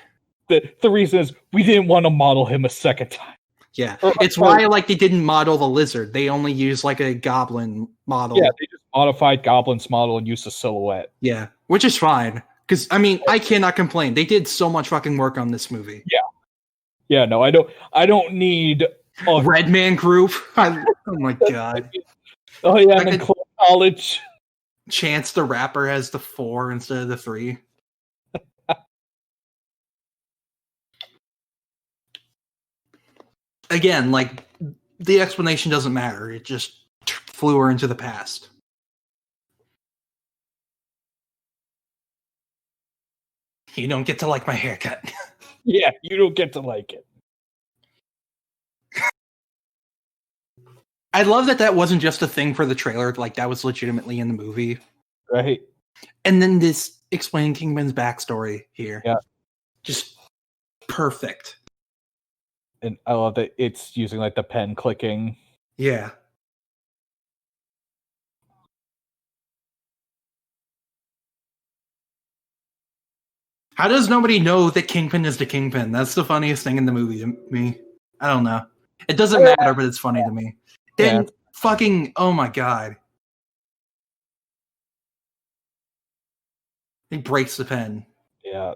The reason is we didn't want to model him a second time. Yeah, it's why like they didn't model the lizard. They only used like a goblin model. Yeah, they just modified Goblin's model and used a silhouette. Yeah, which is fine. Because I mean, I cannot complain. They did so much fucking work on this movie. Yeah. Yeah, no, I don't need a Red Man group. Oh my God. Oh yeah, and then college. Chance the Rapper has the 4 instead of the 3. Again, like, the explanation doesn't matter. It just flew her into the past. You don't get to like my haircut. Yeah, you don't get to like it. I love that wasn't just a thing for the trailer. Like, that was legitimately in the movie. Right. And then this explaining Kingpin's backstory here. Yeah. Just perfect. And I love that it's using like the pen clicking. Yeah. How does nobody know that Kingpin is the Kingpin? That's the funniest thing in the movie to me. I don't know. It doesn't matter, but it's funny to me. Then fucking, oh my God. He breaks the pen. Yeah.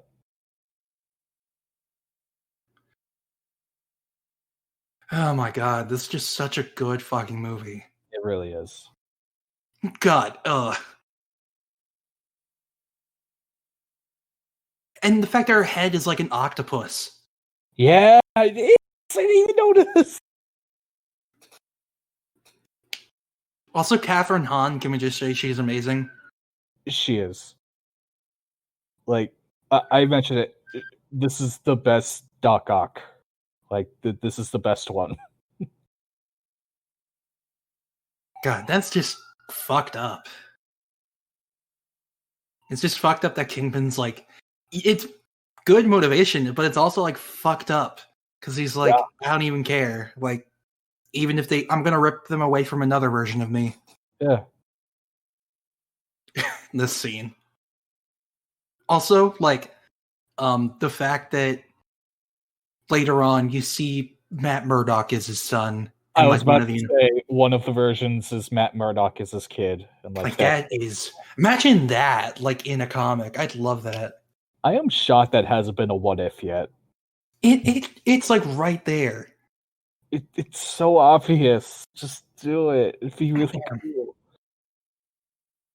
Oh my God, this is just such a good fucking movie. It really is. God, And the fact that her head is like an octopus. Yeah, I didn't even notice. Also, Catherine Hahn, can we just say she's amazing? She is. Like, I mentioned it. This is the best Doc Ock. Like, this is the best one. God, that's just fucked up. It's just fucked up that Kingpin's like, it's good motivation, but it's also like fucked up because he's like, I don't even care. Like, even if I'm gonna rip them away from another version of me. Yeah. This scene. Also, like, the fact that later on you see Matt Murdock is his son. I was about to say one of the versions is Matt Murdock is his kid, and like that is, imagine that like in a comic. I'd love that. I am shocked that hasn't been a what if yet. It's like right there. It's so obvious. Just do it. It'd be really cool.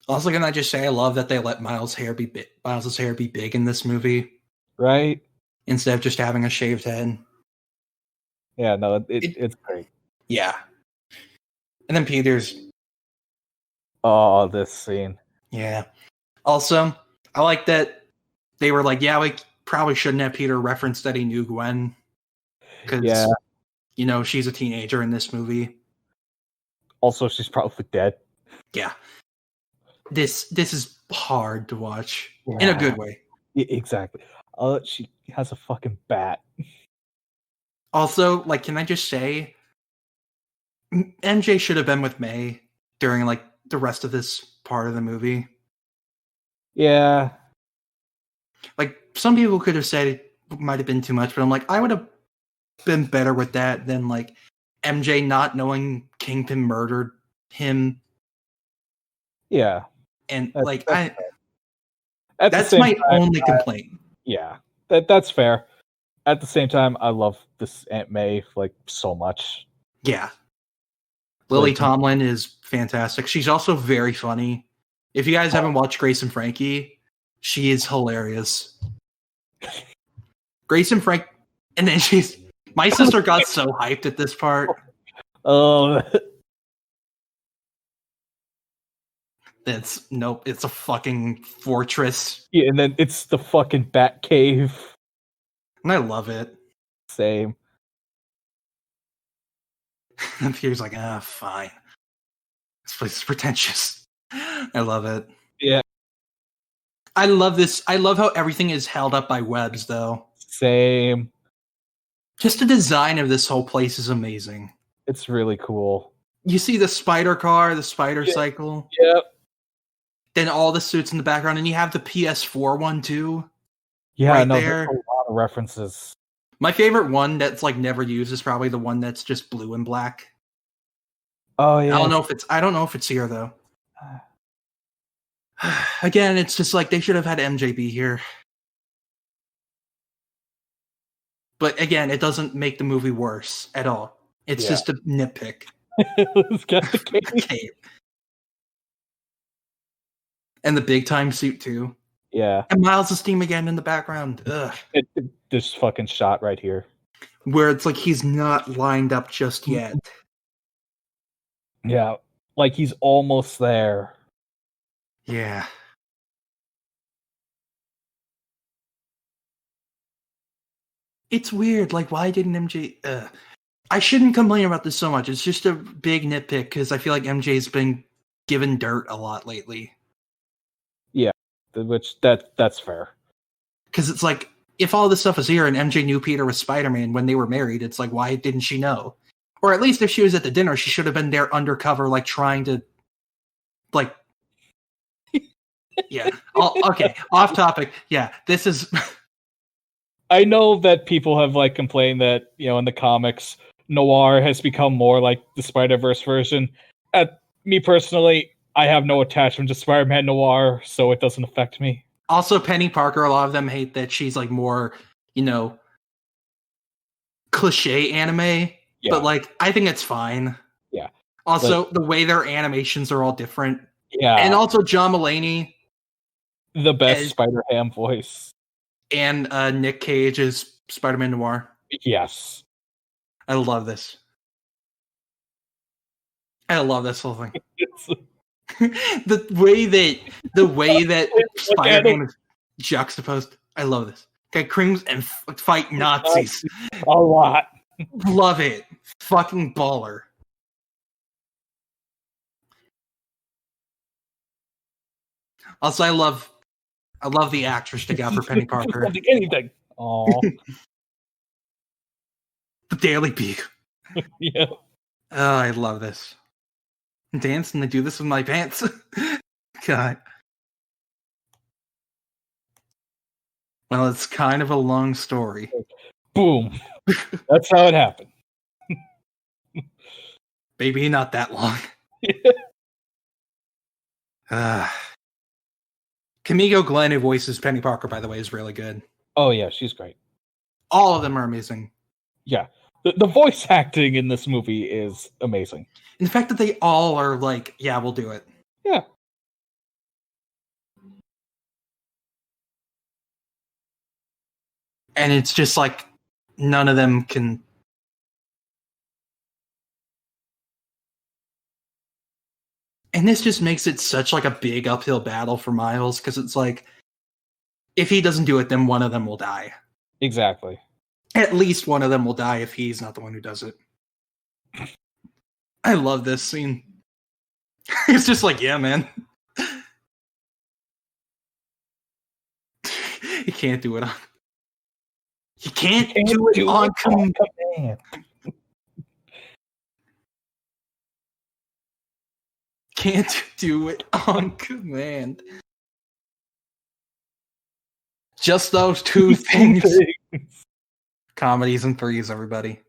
Also, can I just say I love that they let Miles' hair be big in this movie, right? Instead of just having a shaved head. Yeah, no, it's great. Yeah. And then Peter's. Oh, this scene. Yeah. Also, I like that they were like, yeah, we probably shouldn't have Peter reference that he knew Gwen. Because, you know, she's a teenager in this movie. Also, she's probably dead. Yeah. This is hard to watch. In a good way. Exactly. She has a fucking bat. Also, like, can I just say, MJ should have been with May during, like, the rest of this part of the movie. Yeah. Like, some people could have said it might have been too much, but I'm like, I would have been better with that than, like, MJ not knowing Kingpin murdered him. Yeah. And, that's my only complaint. Yeah. That's fair. At the same time, I love this Aunt May, like, so much. Yeah. Lily Tomlin is fantastic. She's also very funny. If you guys haven't watched Grace and Frankie, she is hilarious. Grace and Frank, and then my sister got so hyped at this part. Oh. It's a fucking fortress. Yeah, and then it's the fucking Bat Cave. And I love it. Same. And Peter's like, fine. This place is pretentious. I love it. Yeah. I love this. I love how everything is held up by webs, though. Same. Just the design of this whole place is amazing. It's really cool. You see the spider car, the spider cycle. Yep. Then all the suits in the background, and you have the PS4 one, too. Yeah, right no, there. there's a lot of references. My favorite one that's like never used is probably the one that's just blue and black. Oh yeah. I don't know if it's here though. Again, it's just like they should have had MJB here. But again, it doesn't make the movie worse at all. It's just a nitpick. It's got the cape. And the big time suit too. Yeah. And Miles' theme again in the background. Ugh. This fucking shot right here. Where it's like he's not lined up just yet. Yeah. Like he's almost there. Yeah. It's weird. Like, why didn't MJ... I shouldn't complain about this so much. It's just a big nitpick because I feel like MJ's been given dirt a lot lately. Yeah. Which, that's fair. Because it's like, if all this stuff was here and MJ knew Peter was Spider-Man when they were married, it's like, why didn't she know? Or at least if she was at the dinner, she should have been there undercover, like, trying to... Like... Yeah. Okay, off topic. Yeah, this is... I know that people have, like, complained that, you know, in the comics, Noir has become more like the Spider-Verse version. Me personally, I have no attachment to Spider-Man Noir, so it doesn't affect me. Also, Penny Parker, a lot of them hate that she's, like, more, you know, cliche anime. Yeah. But, like, I think it's fine. Yeah. Also, the way their animations are all different. Yeah. And also, John Mulaney. The best Spider-Ham voice. And Nick Cage is Spider-Man Noir. Yes. I love this. I love this whole thing. the way that Spider-Man is juxtaposed. I love this. Guy creams and fight Nazis. A lot. Love it. Fucking baller. Also, I love the actress to get for Penny Parker. Anything. Oh. The Daily Beagle. Yeah. Oh, I love this. Dance and I do this with my pants. God. Well, it's kind of a long story. Boom. That's how it happened. Maybe not that long. Kimiko Glenn, who voices Penny Parker, by the way, is really good. Oh, yeah, she's great. All of them are amazing. Yeah. The voice acting in this movie is amazing. And the fact that they all are like, yeah, we'll do it. Yeah. And it's just like, none of them can... And this just makes it such like a big uphill battle for Miles, because it's like, if he doesn't do it, then one of them will die. Exactly. At least one of them will die if he's not the one who does it. I love this scene. It's just like, yeah, man. You can't do it on... You can't do it on command. Can't do it on command. Just those two things. Comedies and threes, everybody.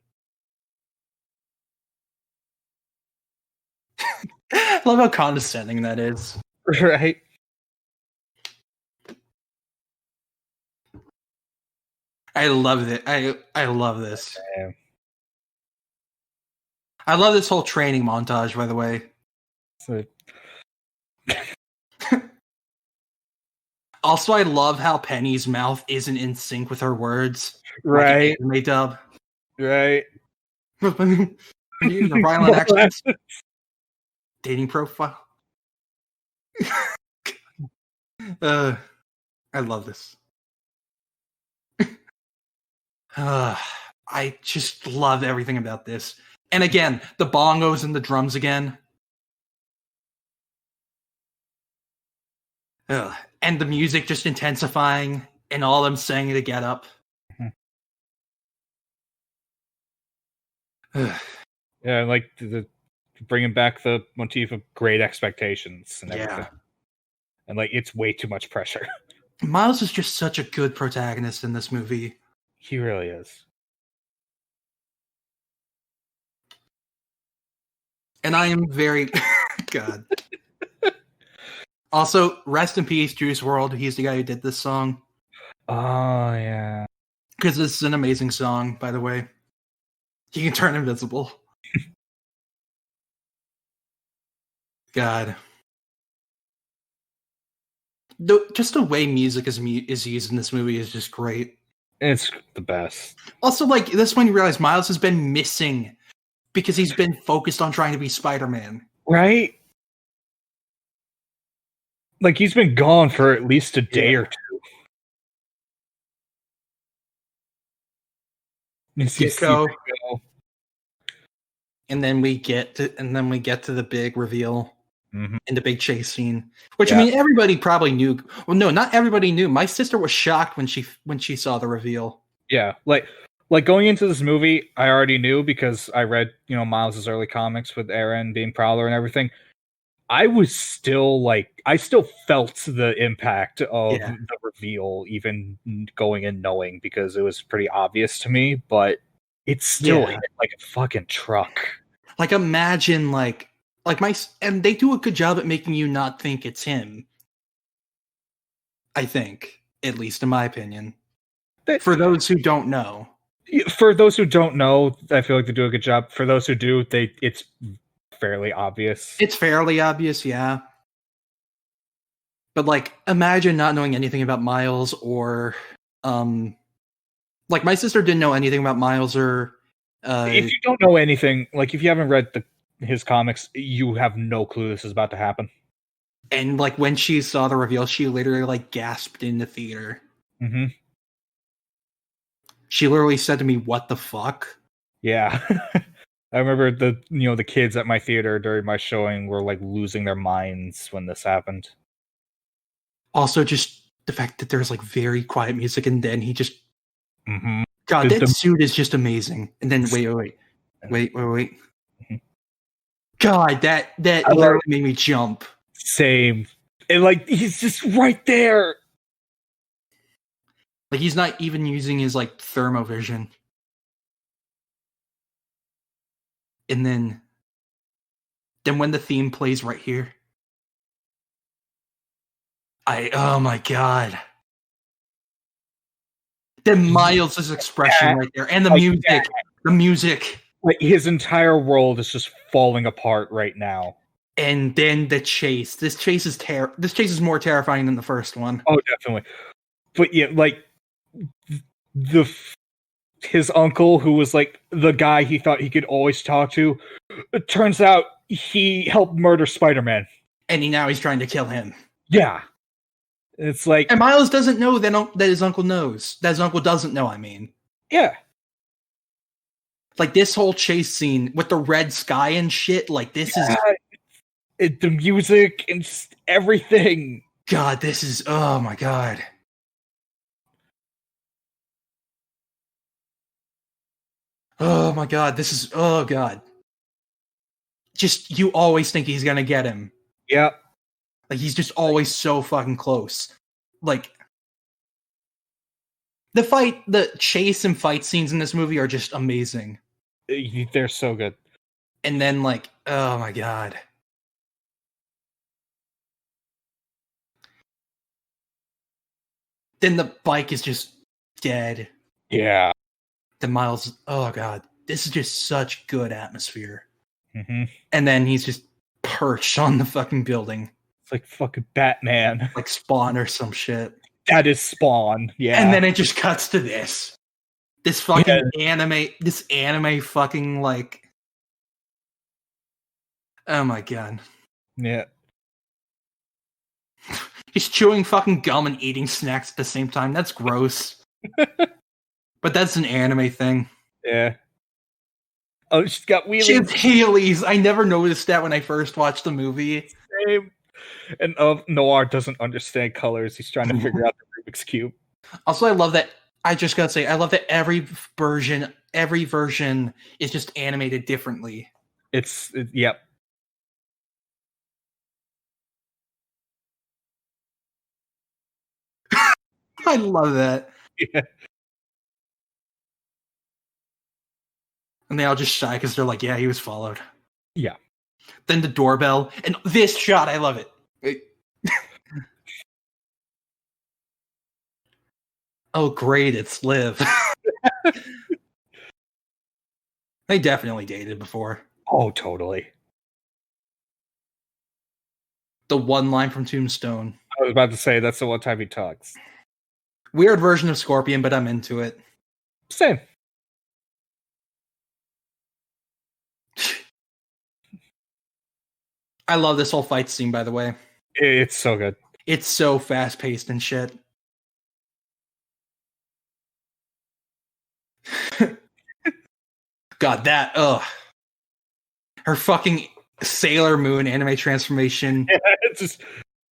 I love how condescending that is. Right. I love it. I love this. Yeah. I love this whole training montage, by the way. So... Also, I love how Penny's mouth isn't in sync with her words. Right. Like dub. Right. The violent actions. Dating profile. I love this. I just love everything about this. And again, the bongos and the drums again. And the music just intensifying and all them saying to get up. Yeah, like the bringing back the motif of great expectations and everything. Yeah. And like, it's way too much pressure. Miles is just such a good protagonist in this movie. He really is. And I am very... God. Also, rest in peace, Juice WRLD. He's the guy who did this song. Oh, yeah. Because this is an amazing song, by the way. He can turn invisible. God. Just the way music is used in this movie is just great. It's the best. Also, like, this when you realize Miles has been missing because he's been focused on trying to be Spider-Man. Right? Like, he's been gone for at least a day or two. Get-go. And then we get to the big reveal and the big chase scene. Which, I mean, everybody probably knew. Well, no, not everybody knew. My sister was shocked when she saw the reveal. Yeah, like going into this movie, I already knew because I read, Miles' early comics with Aaron being Prowler and everything. I still felt the impact of the reveal, even going and knowing, because it was pretty obvious to me, but it still hit like a fucking truck. Like, imagine, and they do a good job at making you not think it's him. I think, at least in my opinion. For those who don't know. For those who don't know, I feel like they do a good job. For those who do, it's fairly obvious. It's fairly obvious, yeah. But, like, imagine not knowing anything about Miles or, like, my sister didn't know anything about Miles or... if you don't know anything, like, if you haven't read his comics, you have no clue this is about to happen. And like when she saw the reveal, she literally like gasped in the theater. Mm-hmm. She literally said to me, "What the fuck?" Yeah. I remember the kids at my theater during my showing were like losing their minds when this happened. Also, just the fact that there's like very quiet music, and then he just, Mm-hmm. God, that suit is just amazing. And then wait. Mm-hmm. God, that literally made me jump. Same. And like he's just right there. Like he's not even using his like thermovision. And then when the theme plays right here, oh my God. Then Miles' expression right there, and the music. Like his entire world is just falling apart right now. And then the chase. This chase is more terrifying than the first one. Oh, definitely. But yeah, like his uncle, who was like the guy he thought he could always talk to, it turns out he helped murder Spider-Man. And now he's trying to kill him. Yeah. It's like... And Miles doesn't know that his uncle knows. That his uncle doesn't know, I mean. Yeah. Like, this whole chase scene with the red sky and shit, like, this is... the music and just everything. God, this is... Oh, my God. Oh, my God. This is... Oh, God. Just, you always think he's gonna get him. Yep. Like, he's just always so fucking close. Like, the chase and fight scenes in this movie are just amazing. They're so good. And then, like, oh my God. Then the bike is just dead. Yeah. The Miles, oh God. This is just such good atmosphere. Mm-hmm. And then he's just perched on the fucking building. It's like fucking Batman. Like Spawn or some shit. That is Spawn, yeah. And then it just cuts to this. This fucking anime fucking like... Oh my God. Yeah. He's chewing fucking gum and eating snacks at the same time. That's gross. But that's an anime thing. Yeah. Oh, she's got wheelies. She has Heelys. I never noticed that when I first watched the movie. Same. And Noir doesn't understand colors. He's trying to figure out the Rubik's Cube. Also, I love that. I just gotta say, I love that every version is just animated differently. Yep. I love that. Yeah. And they all just shy because they're like, yeah, he was followed. Yeah. Then the doorbell. And this shot, I love it. Oh, great, it's Liv. They definitely dated before. Oh, totally. The one line from Tombstone. I was about to say, that's the one time he talks. Weird version of Scorpion, but I'm into it. Same. I love this whole fight scene, by the way. It's so good. It's so fast-paced and shit. God, that, ugh. Her fucking Sailor Moon anime transformation. Yeah, it's just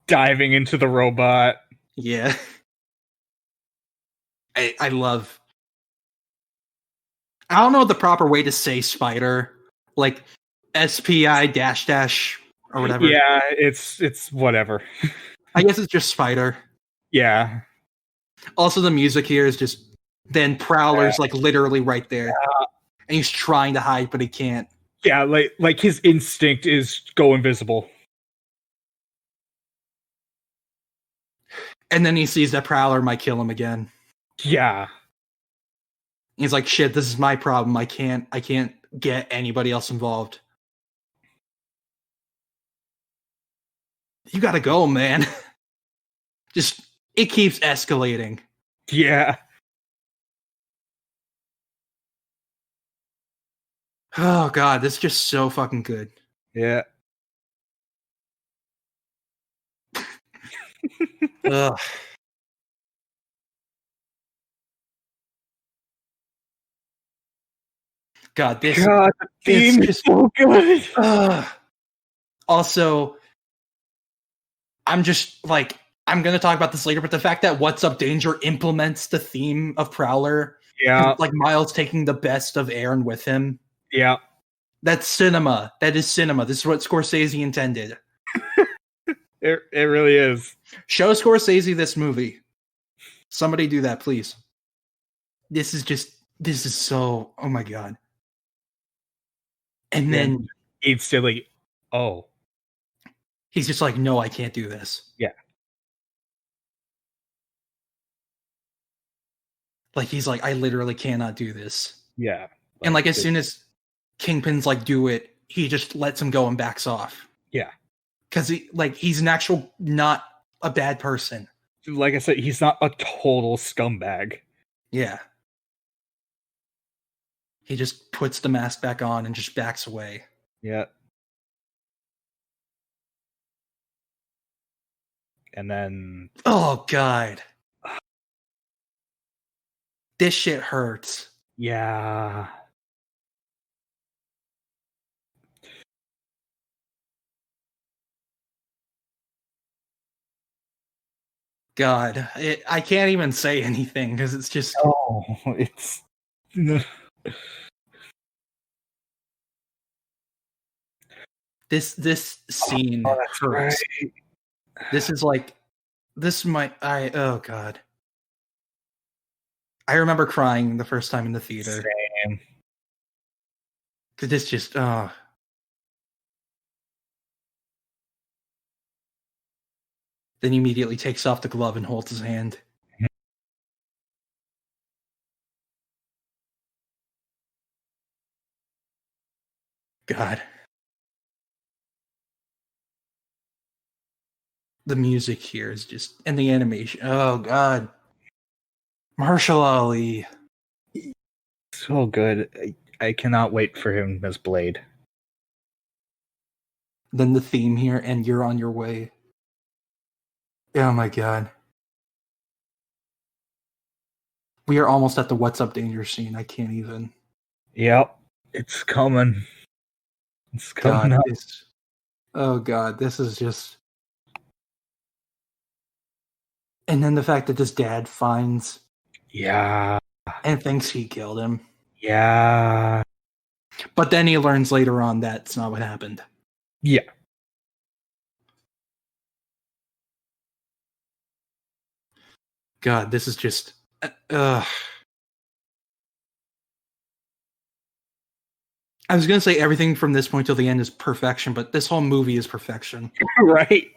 diving into the robot. Yeah. I love... I don't know the proper way to say spider. Like, SPI dash dash or whatever. Yeah, it's whatever. I guess it's just spider. Yeah. Also, the music here is just... Then Prowler's, like, literally right there. Yeah. And he's trying to hide, but he can't. Yeah, like his instinct is go invisible. And then he sees that Prowler might kill him again. Yeah. He's like, shit, this is my problem. I can't get anybody else involved. You gotta go, man. Just, it keeps escalating. Yeah. Oh god, this is just so fucking good. Yeah. Ugh. God, this God, the it's theme is just so good. also, I'm just like I'm gonna talk about this later, but the fact that What's Up Danger implements the theme of Prowler, Yeah. like Miles taking the best of Aaron with him. Yeah. That's cinema. That is cinema. This is what Scorsese intended. It really is. Show Scorsese this movie. Somebody do that, please. This is so, oh my god. And then instantly, oh. he's just like, no, I can't do this. Yeah. Like he's like, I literally cannot do this. Yeah. And like as soon as Kingpin's like do it, he just lets him go and backs off. Yeah. Because he's an actual not a bad person. Like I said, he's not a total scumbag. Yeah. He just puts the mask back on and just backs away. Yeah. And then oh god. This shit hurts. Yeah. God, I can't even say anything because it's just. Oh, it's. This scene hurts. Right. This is like, oh god. I remember crying the first time in the theater. Same. Cause this just, Then he immediately takes off the glove and holds his hand. God. The music here is just, and the animation. Oh god. Marshall Ali. So good. I cannot wait for him as Blade. Then the theme here, and You're on Your Way. Oh my god. We are almost at the What's Up Danger scene. I can't even. Yep. It's coming. It's coming up. Oh god, this is just. And then the fact that this dad finds. Yeah. And thinks he killed him. Yeah. But then he learns later on that's not what happened. Yeah. God, this is just. I was going to say everything from this point till the end is perfection, but this whole movie is perfection. Right?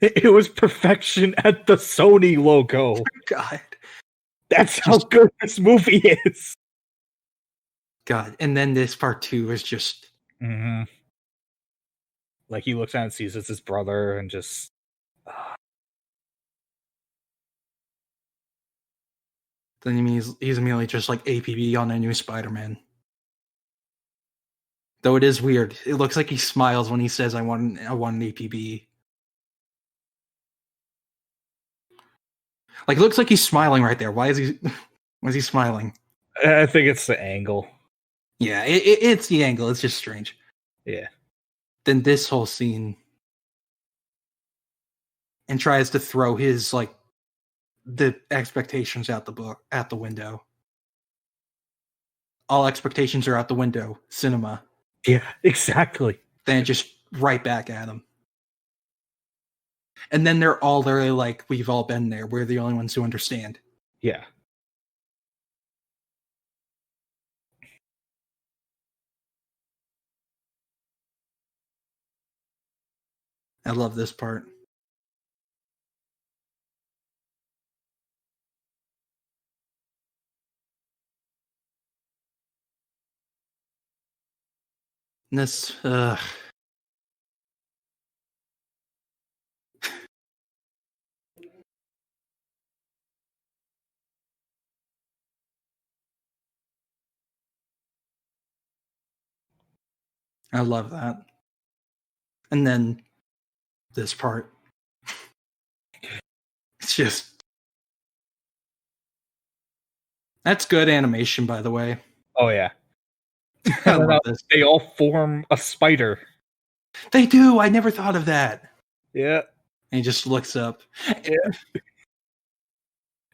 It was perfection at the Sony logo. God. That's how good this movie is. God. And then this part 2 is just. Mm-hmm. Like he looks at and sees it's his brother and just. Then he's immediately just like APB on a new Spider-Man. Though it is weird. It looks like he smiles when he says, I want an APB. Like, it looks like he's smiling right there. Why is he smiling? I think it's the angle. Yeah, it's the angle. It's just strange. Yeah. Then this whole scene. And tries to throw his, like, the expectations out the window. All expectations are out the window. Cinema. Yeah, exactly. Then just right back at him. And then they're all literally like, we've all been there. We're the only ones who understand. Yeah. I love this part. And this, I love that. And then this part. It's just... That's good animation, by the way. Oh, yeah. I love this. They all form a spider. They do! I never thought of that. Yeah. And he just looks up. Yeah.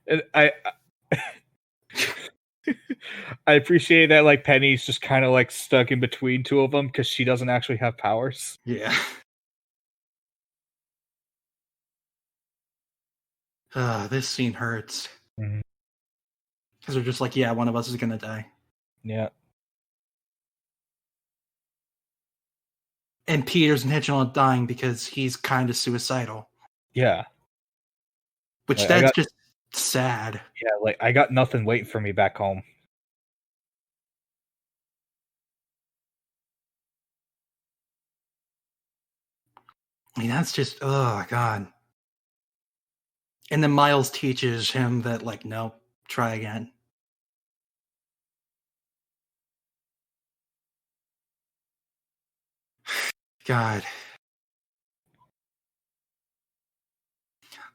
And I appreciate that, like, Penny's just kind of, like, stuck in between two of them because she doesn't actually have powers. Yeah. This scene hurts. Mm-hmm. Because they're just like, yeah, one of us is gonna die. Yeah. And Peter's intentional on dying because he's kind of suicidal. Yeah. Which Like, that's just sad. Yeah, like, I got nothing waiting for me back home. I mean, that's just, oh, God. And then Miles teaches him that, like, no, try again. God.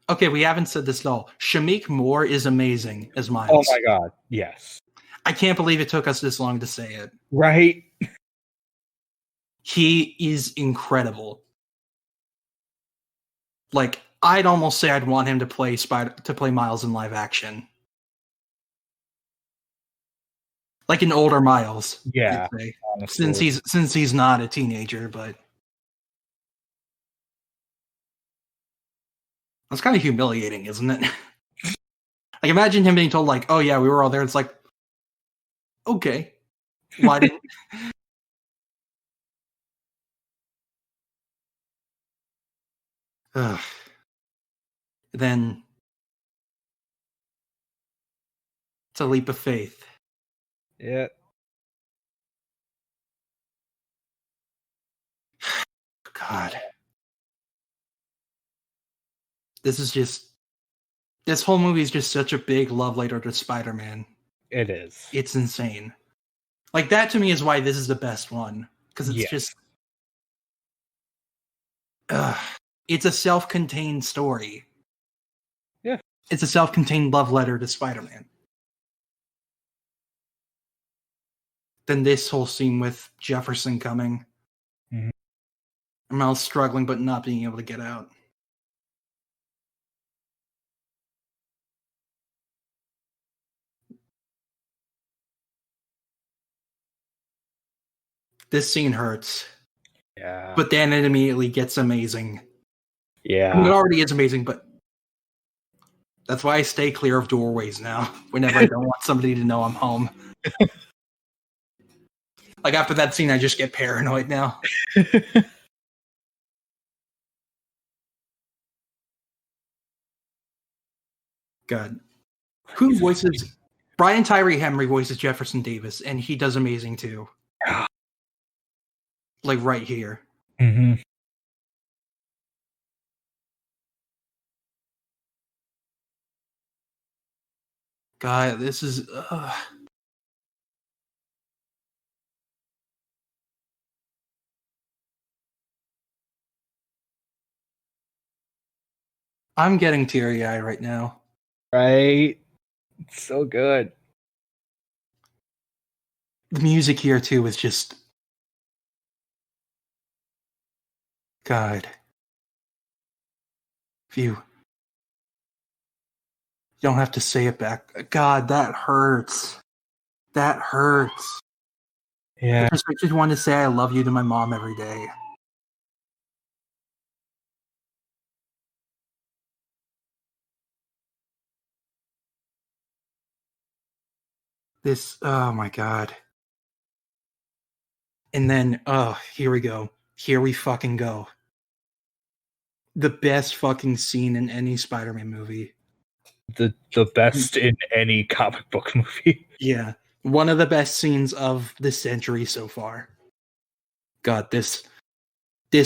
Okay, we haven't said this at all. Shameik Moore is amazing as Miles. Oh my God, yes. I can't believe it took us this long to say it. Right? He is incredible. Like, I'd almost say I'd want him to play Miles in live action. Like an older Miles. Yeah. Since he's not a teenager, but that's kind of humiliating, isn't it? Like, imagine him being told, like, oh yeah, we were all there. It's like, okay. Why didn't... Then it's a leap of faith. Yeah. God. This whole movie is just such a big love letter to Spider-Man. It is. It's insane. Like, that to me is why this is the best one. Because it's just... it's a self-contained story. Yeah. It's a self-contained love letter to Spider-Man. Then this whole scene with Jefferson coming. Mm-hmm. And Miles struggling but not being able to get out. This scene hurts. Yeah. But then it immediately gets amazing. Yeah. I mean, it already is amazing, but that's why I stay clear of doorways now. Whenever I don't want somebody to know I'm home. Like, after that scene, I just get paranoid now. God. Who voices... Brian Tyree Henry voices Jefferson Davis, and he does amazing too. Like, right here. Mm-hmm. God, this is... I'm getting teary-eyed right now. Right? It's so good. The music here, too, is just... God. If you don't have to say it back. God, that hurts. That hurts. Yeah. I just want to say I love you to my mom every day. This, oh my God. And then, here we go. Here we fucking go. The best fucking scene in any Spider-Man movie. The best in any comic book movie. Yeah. One of the best scenes of the century so far. God, this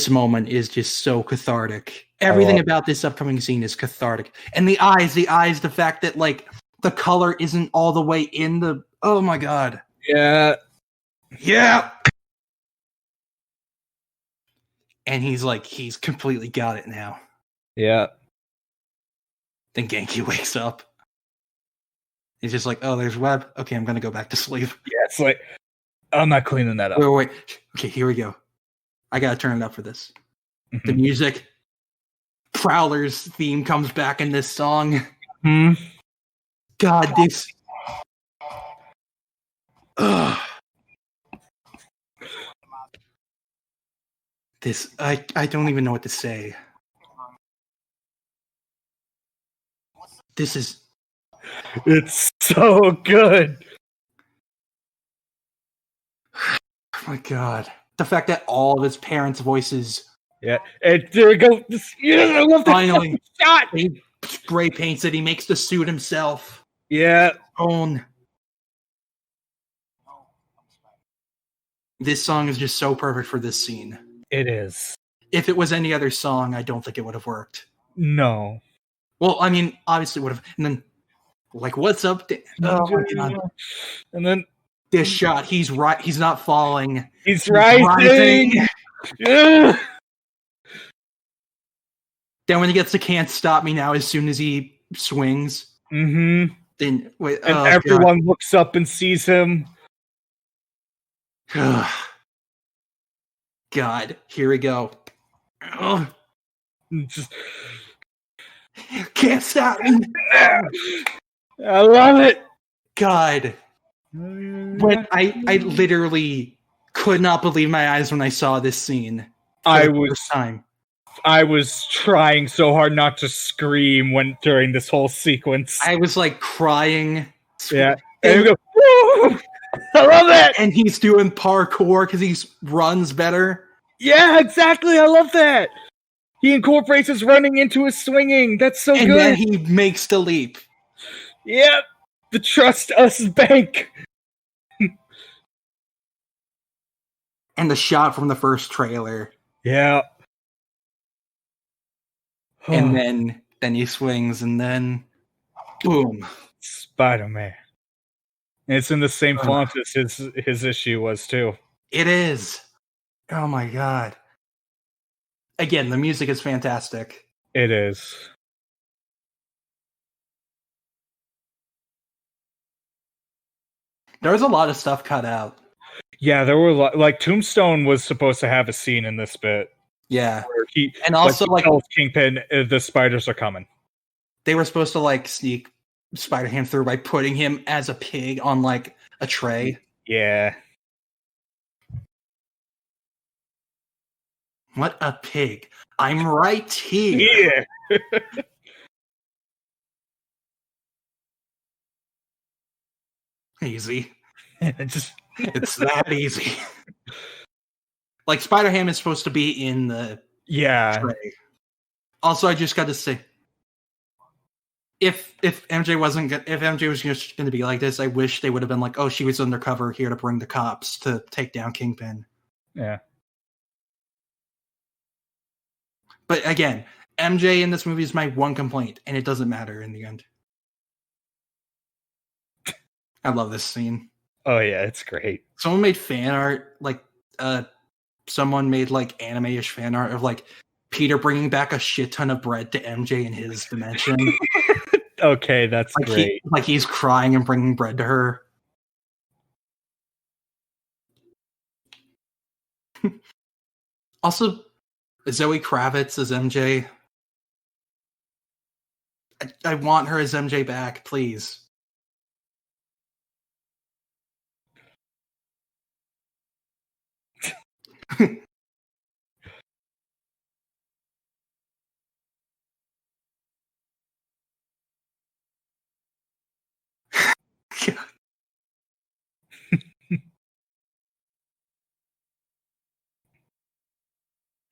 moment is just so cathartic. Everything about this upcoming scene is cathartic. And the eyes, the fact that, like, the color isn't all the way in the... Oh my God. Yeah. Yeah. And he's completely got it now. Yeah. Then Genki wakes up. He's just like, oh, there's web. Okay, I'm gonna go back to sleep. Yeah, it's like, I'm not cleaning that up. Wait. Okay, here we go. I gotta turn it up for this. The music, Prowler's theme comes back in this song. God, this. Ugh. This, I don't even know what to say. This is. It's so good. Oh my god. The fact that all of his parents' voices. Yeah, and there we go. Yeah, I love that Finally, shot. He spray paints it. He makes the suit himself. Yeah. Own. This song is just so perfect for this scene. It is. If it was any other song, I don't think it would have worked. No. Well, I mean, obviously it would have. And then, like, what's up? Oh my god. And then This shot, he's right. He's not falling. he's rising. Yeah. Then when he gets to "Can't Stop Me Now," as soon as he swings, then wait, And everyone looks up and sees him. God, here we go. Oh, Just, can't stop me. I love it. God, when I literally could not believe my eyes when I saw this scene. First time. I was trying so hard not to scream during this whole sequence. I was like crying. Yeah. And we go, woo! I love it. And he's doing parkour because he runs better. Yeah, exactly. I love that. He incorporates his running into his swinging. That's so and good. And then he makes the leap. Yep. The Trust Us Bank. And the shot from the first trailer. Yeah. And then he swings, and then boom. Spider-Man. And it's in the same font as his issue was too. It is. Oh my god. Again, the music is fantastic. It is. There was a lot of stuff cut out. Yeah, there were like Tombstone was supposed to have a scene in this bit. Yeah. And also like Kingpin, the spiders are coming. They were supposed to like sneak Spider-Ham through by putting him as a pig on like a tray. Yeah. What a pig. I'm right here. Yeah. Easy. It's that easy. Like Spider-Ham is supposed to be in the tray. Also, I just got to say, if MJ was just going to be like this, I wish they would have been like, oh, she was undercover here to bring the cops to take down Kingpin. Yeah. But again, MJ in this movie is my one complaint, and it doesn't matter in the end. I love this scene. Oh yeah, it's great. Someone made fan art, like someone made like anime-ish fan art of like Peter bringing back a shit ton of bread to MJ in his dimension. Okay, that's like great. He's crying and bringing bread to her. Also, Zoe Kravitz as MJ. I want her as MJ back, please.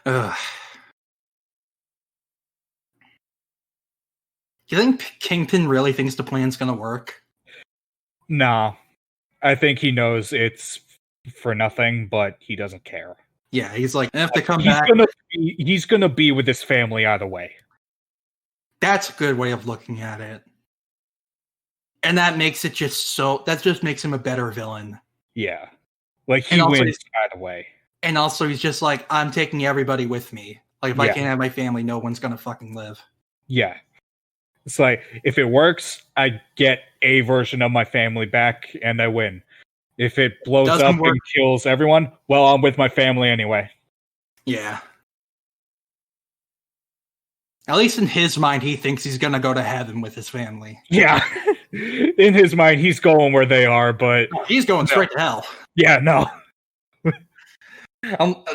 Ugh. You think Kingpin really thinks the plan's gonna work? No. I think he knows it's for nothing, but he doesn't care. Yeah, he's like, if they come back... He's gonna be with his family either way. That's a good way of looking at it. And that makes it just so... That just makes him a better villain. Yeah. Like, he wins either way. And also, he's just like, I'm taking everybody with me. Like, if I can't have my family, no one's gonna fucking live. Yeah. It's like, if it works, I get a version of my family back, and I win. If it blows up and kills everyone, well, I'm with my family anyway. Yeah. At least in his mind, he thinks he's gonna go to heaven with his family. Yeah. In his mind, he's going where they are, but... he's going straight to hell. Yeah, no.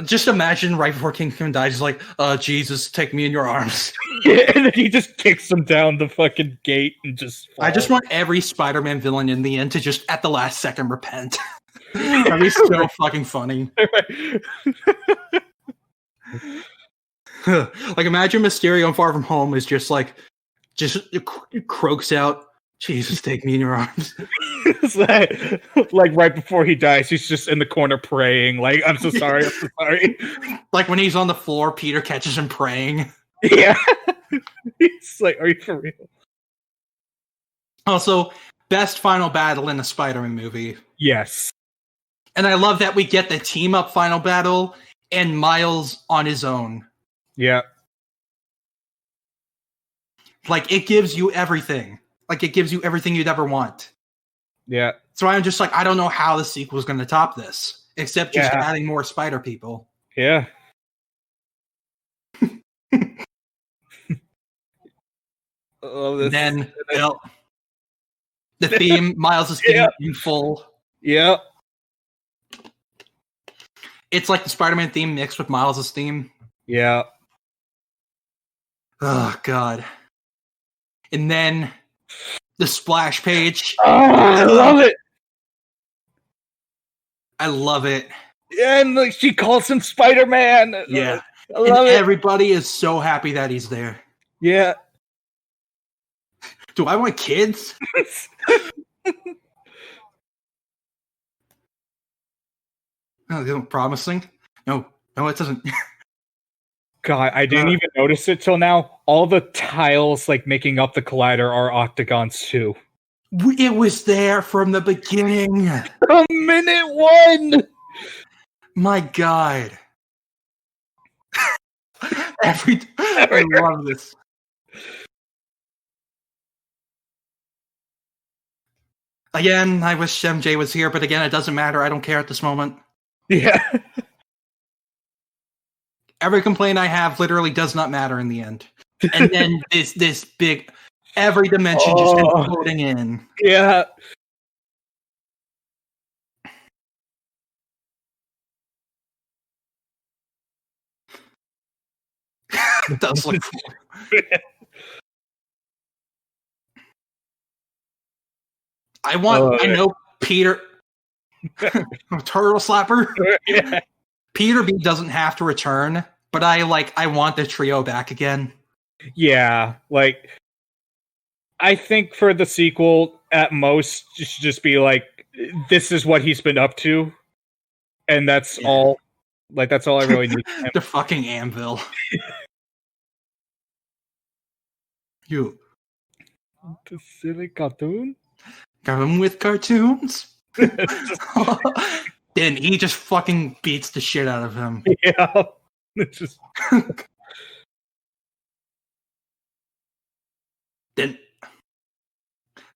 Just imagine right before Kingpin dies, he's like, Jesus, take me in your arms. Yeah, and then he just kicks him down the fucking gate and just falls. I just want every Spider-Man villain in the end to just, at the last second, repent. That'd be so fucking funny. Like, imagine Mysterio in Far From Home is just croaks out, Jesus, take me in your arms. It's like right before he dies, he's just in the corner praying, like, I'm so sorry, I'm so sorry. Like when he's on the floor, Peter catches him praying. Yeah. He's like, are you for real? Also, best final battle in a Spider-Man movie. Yes. And I love that we get the team-up final battle and Miles on his own. Yeah. Like, it gives you everything. Like, it gives you everything you'd ever want. Yeah. So I'm just like, I don't know how the sequel's going to top this, except just adding more Spider people. Yeah. Then the theme, Miles' theme in full. Yeah. It's like the Spider-Man theme mixed with Miles' theme. Yeah. Oh, God. And then the splash page. Oh, I love it. I love it. Yeah, and like, she calls him Spider-Man. Yeah. I love it. Everybody is so happy that he's there. Yeah. Do I want kids? Oh, they look promising. No, it doesn't. God, I didn't even notice it till now. All the tiles like making up the collider are octagons too. It was there from the beginning. From minute one. My God. I love this. Again, I wish MJ was here, but again, it doesn't matter. I don't care at this moment. Yeah. Every complaint I have literally does not matter in the end. And then this big, every dimension just floating in. Yeah. It does look cool. I know Peter, turtle slapper. Yeah. Peter B doesn't have to return, but I want the trio back again. Yeah, like I think for the sequel, at most, just be like, this is what he's been up to, and that's all. Like that's all I really need. The fucking anvil. You. The silly cartoon. Come with cartoons. Then he just fucking beats the shit out of him. Yeah. It's just... Then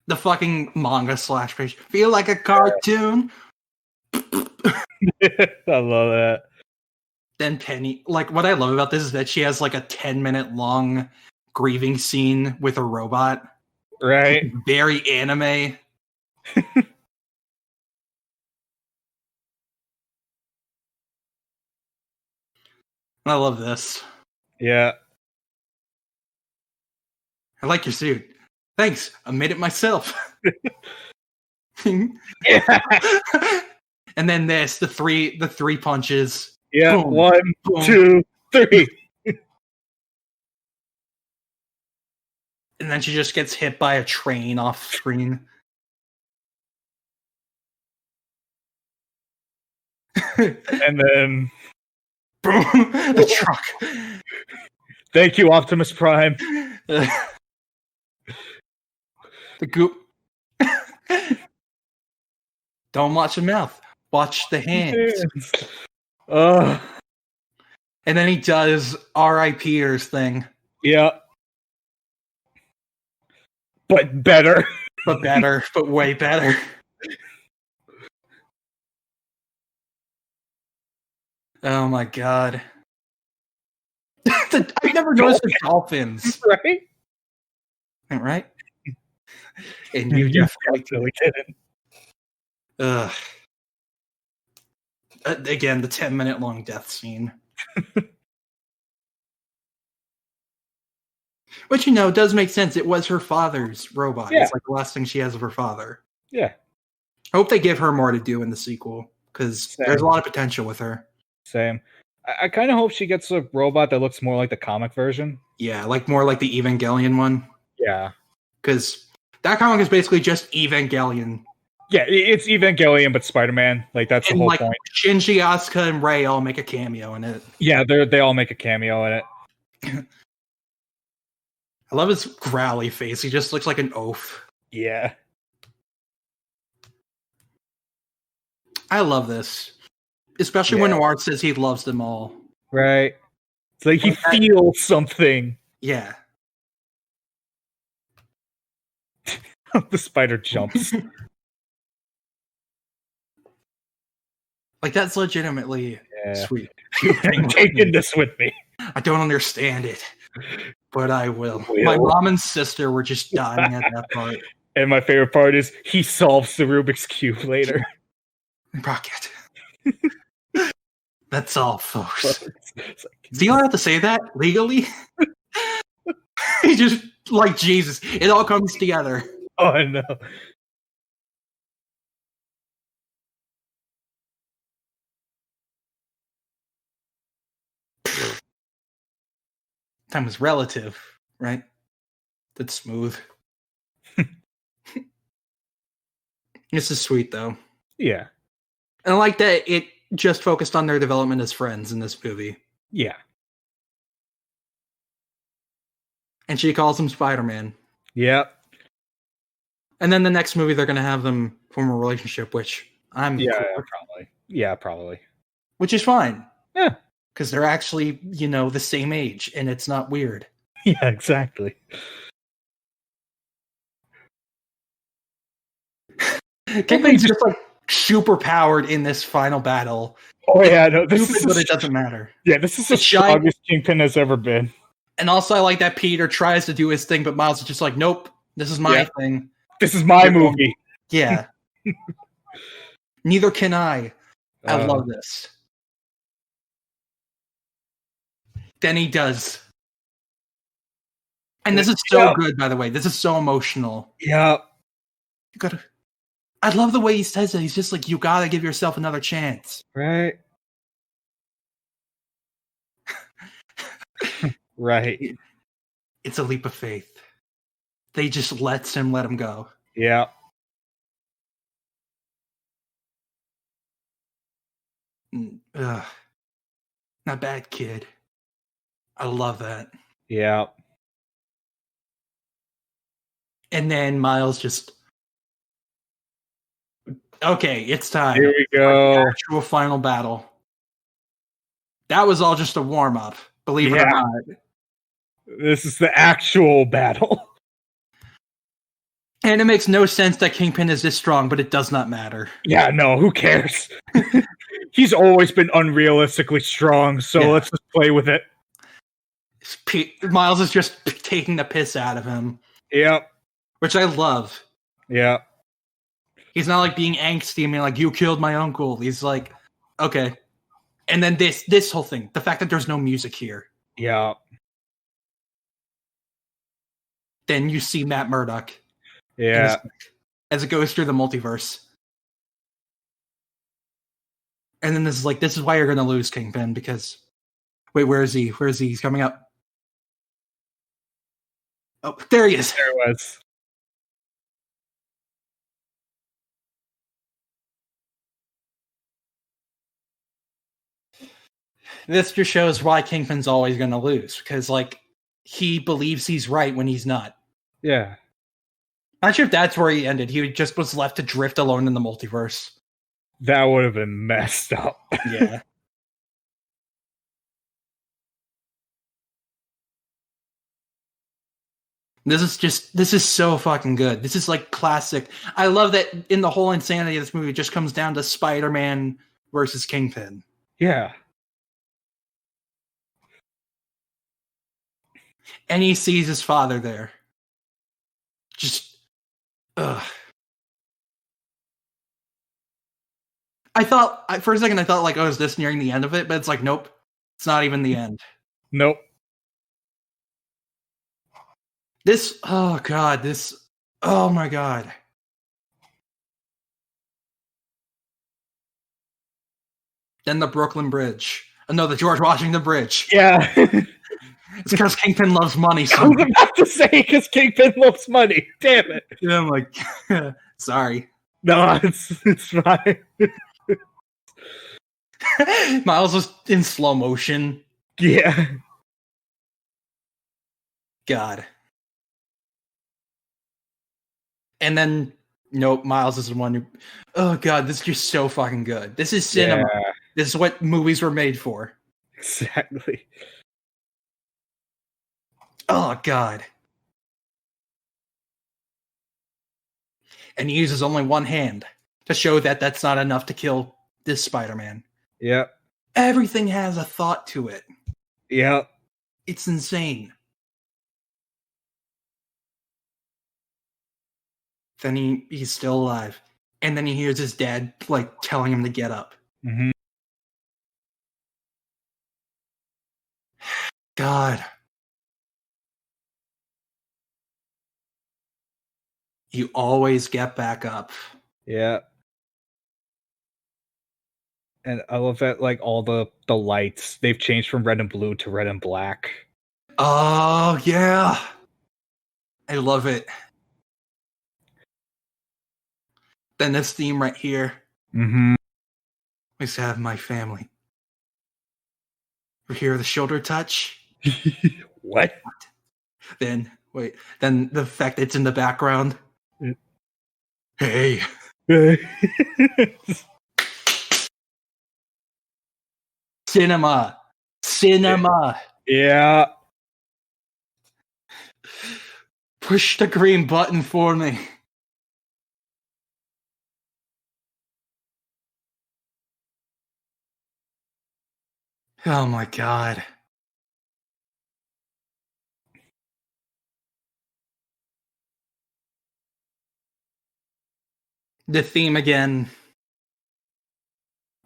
the fucking manga slash page. Feel like a cartoon. I love that. Then Penny, like what I love about this is that she has like a 10-minute long grieving scene with a robot. Right. Very anime. I love this. Yeah. I like your suit. Thanks. I made it myself. Yeah. And then the three punches. Yeah. Boom, 1, boom. 2, 3. And then she just gets hit by a train off screen. And then boom, the truck. Thank you, Optimus Prime. The goop. Don't watch the mouth. Watch the hands. And then he does R.I.P.'ers thing. Yeah. But better. But better. But way better. Oh my god. I never noticed the dolphins. Right? Right? And you definitely didn't. Ugh. Again, the 10-minute long death scene. Which, does make sense. It was her father's robot. Yeah. It's like the last thing she has of her father. Yeah. I hope they give her more to do in the sequel, because there's a lot of potential with her. Same. I kind of hope she gets a robot that looks more like the comic version. Yeah, more like the Evangelion one. Yeah. Because that comic is basically just Evangelion. Yeah, it's Evangelion, but Spider-Man. That's the whole point. Shinji, Asuka, and Rei all make a cameo in it. Yeah, they all make a cameo in it. I love his growly face. He just looks like an oaf. Yeah. I love this. Especially when Noir says he loves them all. Right. It's like he feels something. Yeah. The spider jumps. That's legitimately sweet. You've taken this with me. I don't understand it, but I will. My mom and sister were just dying at that part. And my favorite part is he solves the Rubik's Cube later. Rocket. That's all, folks. Do you have to say that legally? He just, Jesus, it all comes together. Oh, I know. Time is relative, right? That's smooth. This is sweet, though. Yeah. And I like that it just focused on their development as friends in this movie. Yeah. And she calls him Spider-Man. Yep. And then the next movie, they're going to have them form a relationship, which I'm cool. Probably. Yeah, probably. Which is fine. Yeah. Because they're actually, the same age, and it's not weird. Yeah, exactly. Kingpin's just super powered in this final battle. Oh yeah, no, this is but it doesn't matter. Yeah, this is the strongest Kingpin has ever been. And also, I like that Peter tries to do his thing, but Miles is just like, "Nope, this is my thing. This is my movie." Yeah. Neither can I. I love this. Then he does. And this is so good, by the way. This is so emotional. Yeah. You gotta. I love the way he says it. He's just like, you gotta give yourself another chance. Right. Right. It's a leap of faith. They just let him go. Yeah. Not bad, kid. I love that. Yeah. And then Miles just... Okay, it's time. Here we go. Actual final battle. That was all just a warm-up, believe it or not. This is the actual battle. And it makes no sense that Kingpin is this strong, but it does not matter. Yeah, no, who cares? He's always been unrealistically strong, so let's just play with it. Miles is just taking the piss out of him. Yep. Which I love. Yeah. He's not like being angsty and being like, you killed my uncle. He's like, okay. And then this whole thing, the fact that there's no music here. Yeah. Then you see Matt Murdock. Yeah. As it goes through the multiverse. And then this is why you're going to lose, Kingpin, because... Wait, where is he? Where is he? He's coming up. Oh, there he is. There it was. This just shows why Kingpin's always going to lose. Because, he believes he's right when he's not. Yeah. Not sure if that's where he ended. He just was left to drift alone in the multiverse. That would have been messed up. Yeah. This is so fucking good. This is like classic. I love that in the whole insanity of this movie, it just comes down to Spider-Man versus Kingpin. Yeah. And he sees his father there. Just, ugh. For a second, I thought like, oh, is this nearing the end of it? But it's like, nope, it's not even the end. Nope. Oh my God. Then the Brooklyn Bridge. No, the George Washington Bridge. Yeah. It's because Kingpin loves money so I was much. about to say because Kingpin loves money. Damn it. Yeah, I'm like, sorry. No, it's fine. Miles was in slow motion. Yeah. God. And then, nope, Miles is the one who... Oh, God, this is just so fucking good. This is cinema. Yeah. This is what movies were made for. Exactly. Oh, God. And he uses only one hand to show that that's not enough to kill this Spider-Man. Yep. Everything has a thought to it. Yep. It's insane. Then he's still alive. And then he hears his dad, like, telling him to get up. Mm-hmm. God. You always get back up. Yeah. And I love that, like, all the lights, they've changed from red and blue to red and black. Oh, yeah. I love it. Then this theme right here. Mm-hmm. I used to have my family. We hear the shoulder touch. What? Then the fact that it's in the background. Hey. Cinema. Yeah. Push the green button for me. Oh my God. The theme again.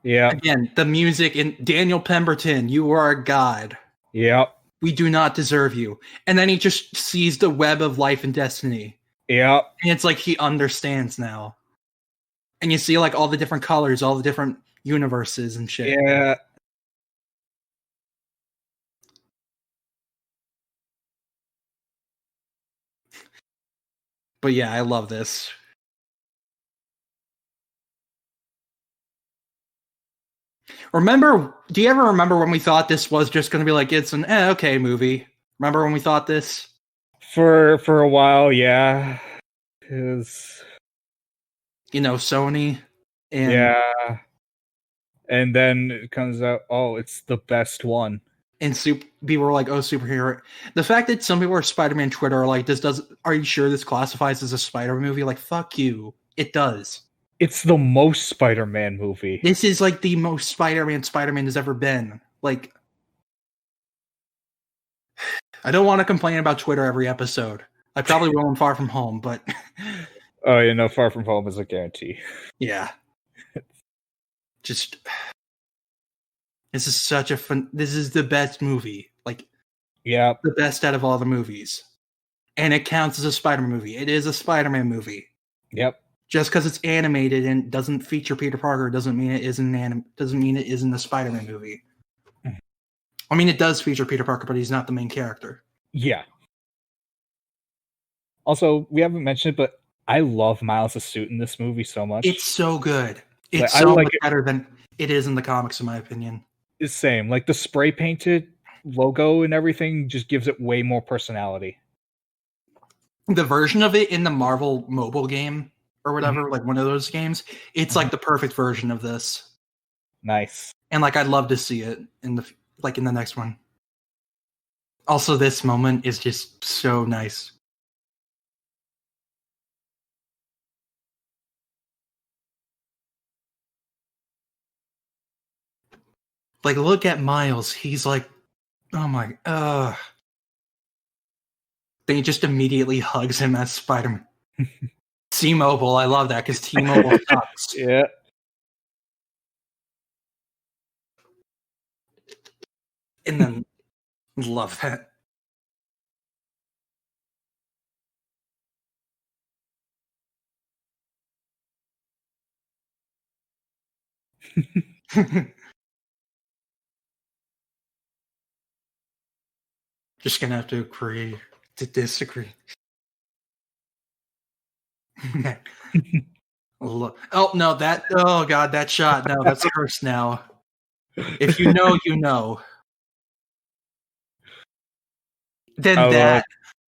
Yeah. Again, the music in Daniel Pemberton, you are a god. Yep. We do not deserve you. And then he just sees the web of life and destiny. Yep. And it's like he understands now. And you see like all the different colors, all the different universes and shit. Yeah. But yeah, I love this. Do you ever remember when we thought this was just going to be like, it's an okay movie? Remember when we thought this? For a while, yeah. Because... Sony. And yeah. And then it comes out, oh, it's the best one. And people were like, oh, superhero. The fact that some people are Spider-Man Twitter are like, are you sure this classifies as a Spider-Man movie? Like, fuck you. It does. It's the most Spider-Man movie. This is like the most Spider-Man has ever been. Like, I don't want to complain about Twitter every episode. I probably will in Far From Home, but... Oh, Far From Home is a guarantee. Yeah. Just... This is such a fun... This is the best movie. Like, yeah, the best out of all the movies. And it counts as a Spider-Man movie. It is a Spider-Man movie. Yep. Just because it's animated and doesn't feature Peter Parker doesn't mean it isn't a Spider-Man movie. I mean, it does feature Peter Parker, but he's not the main character. Yeah. Also, we haven't mentioned it, but I love Miles' suit in this movie so much. It's so good. It's so much better than it is in the comics, in my opinion. It's the same. Like, the spray painted logo and everything just gives it way more personality. The version of it in the Marvel mobile game or whatever, like one of those games, it's like the perfect version of this. Nice. And like, I'd love to see it in the next one. Also, this moment is just so nice. Like, look at Miles. He's like, oh my, Then he just immediately hugs him as Spider-Man. T-Mobile, I love that because T-Mobile sucks. Yeah. And then, love that. Just gonna have to agree to disagree. Oh no, oh god, that shot. No, that's cursed now. If you know, you know. Then that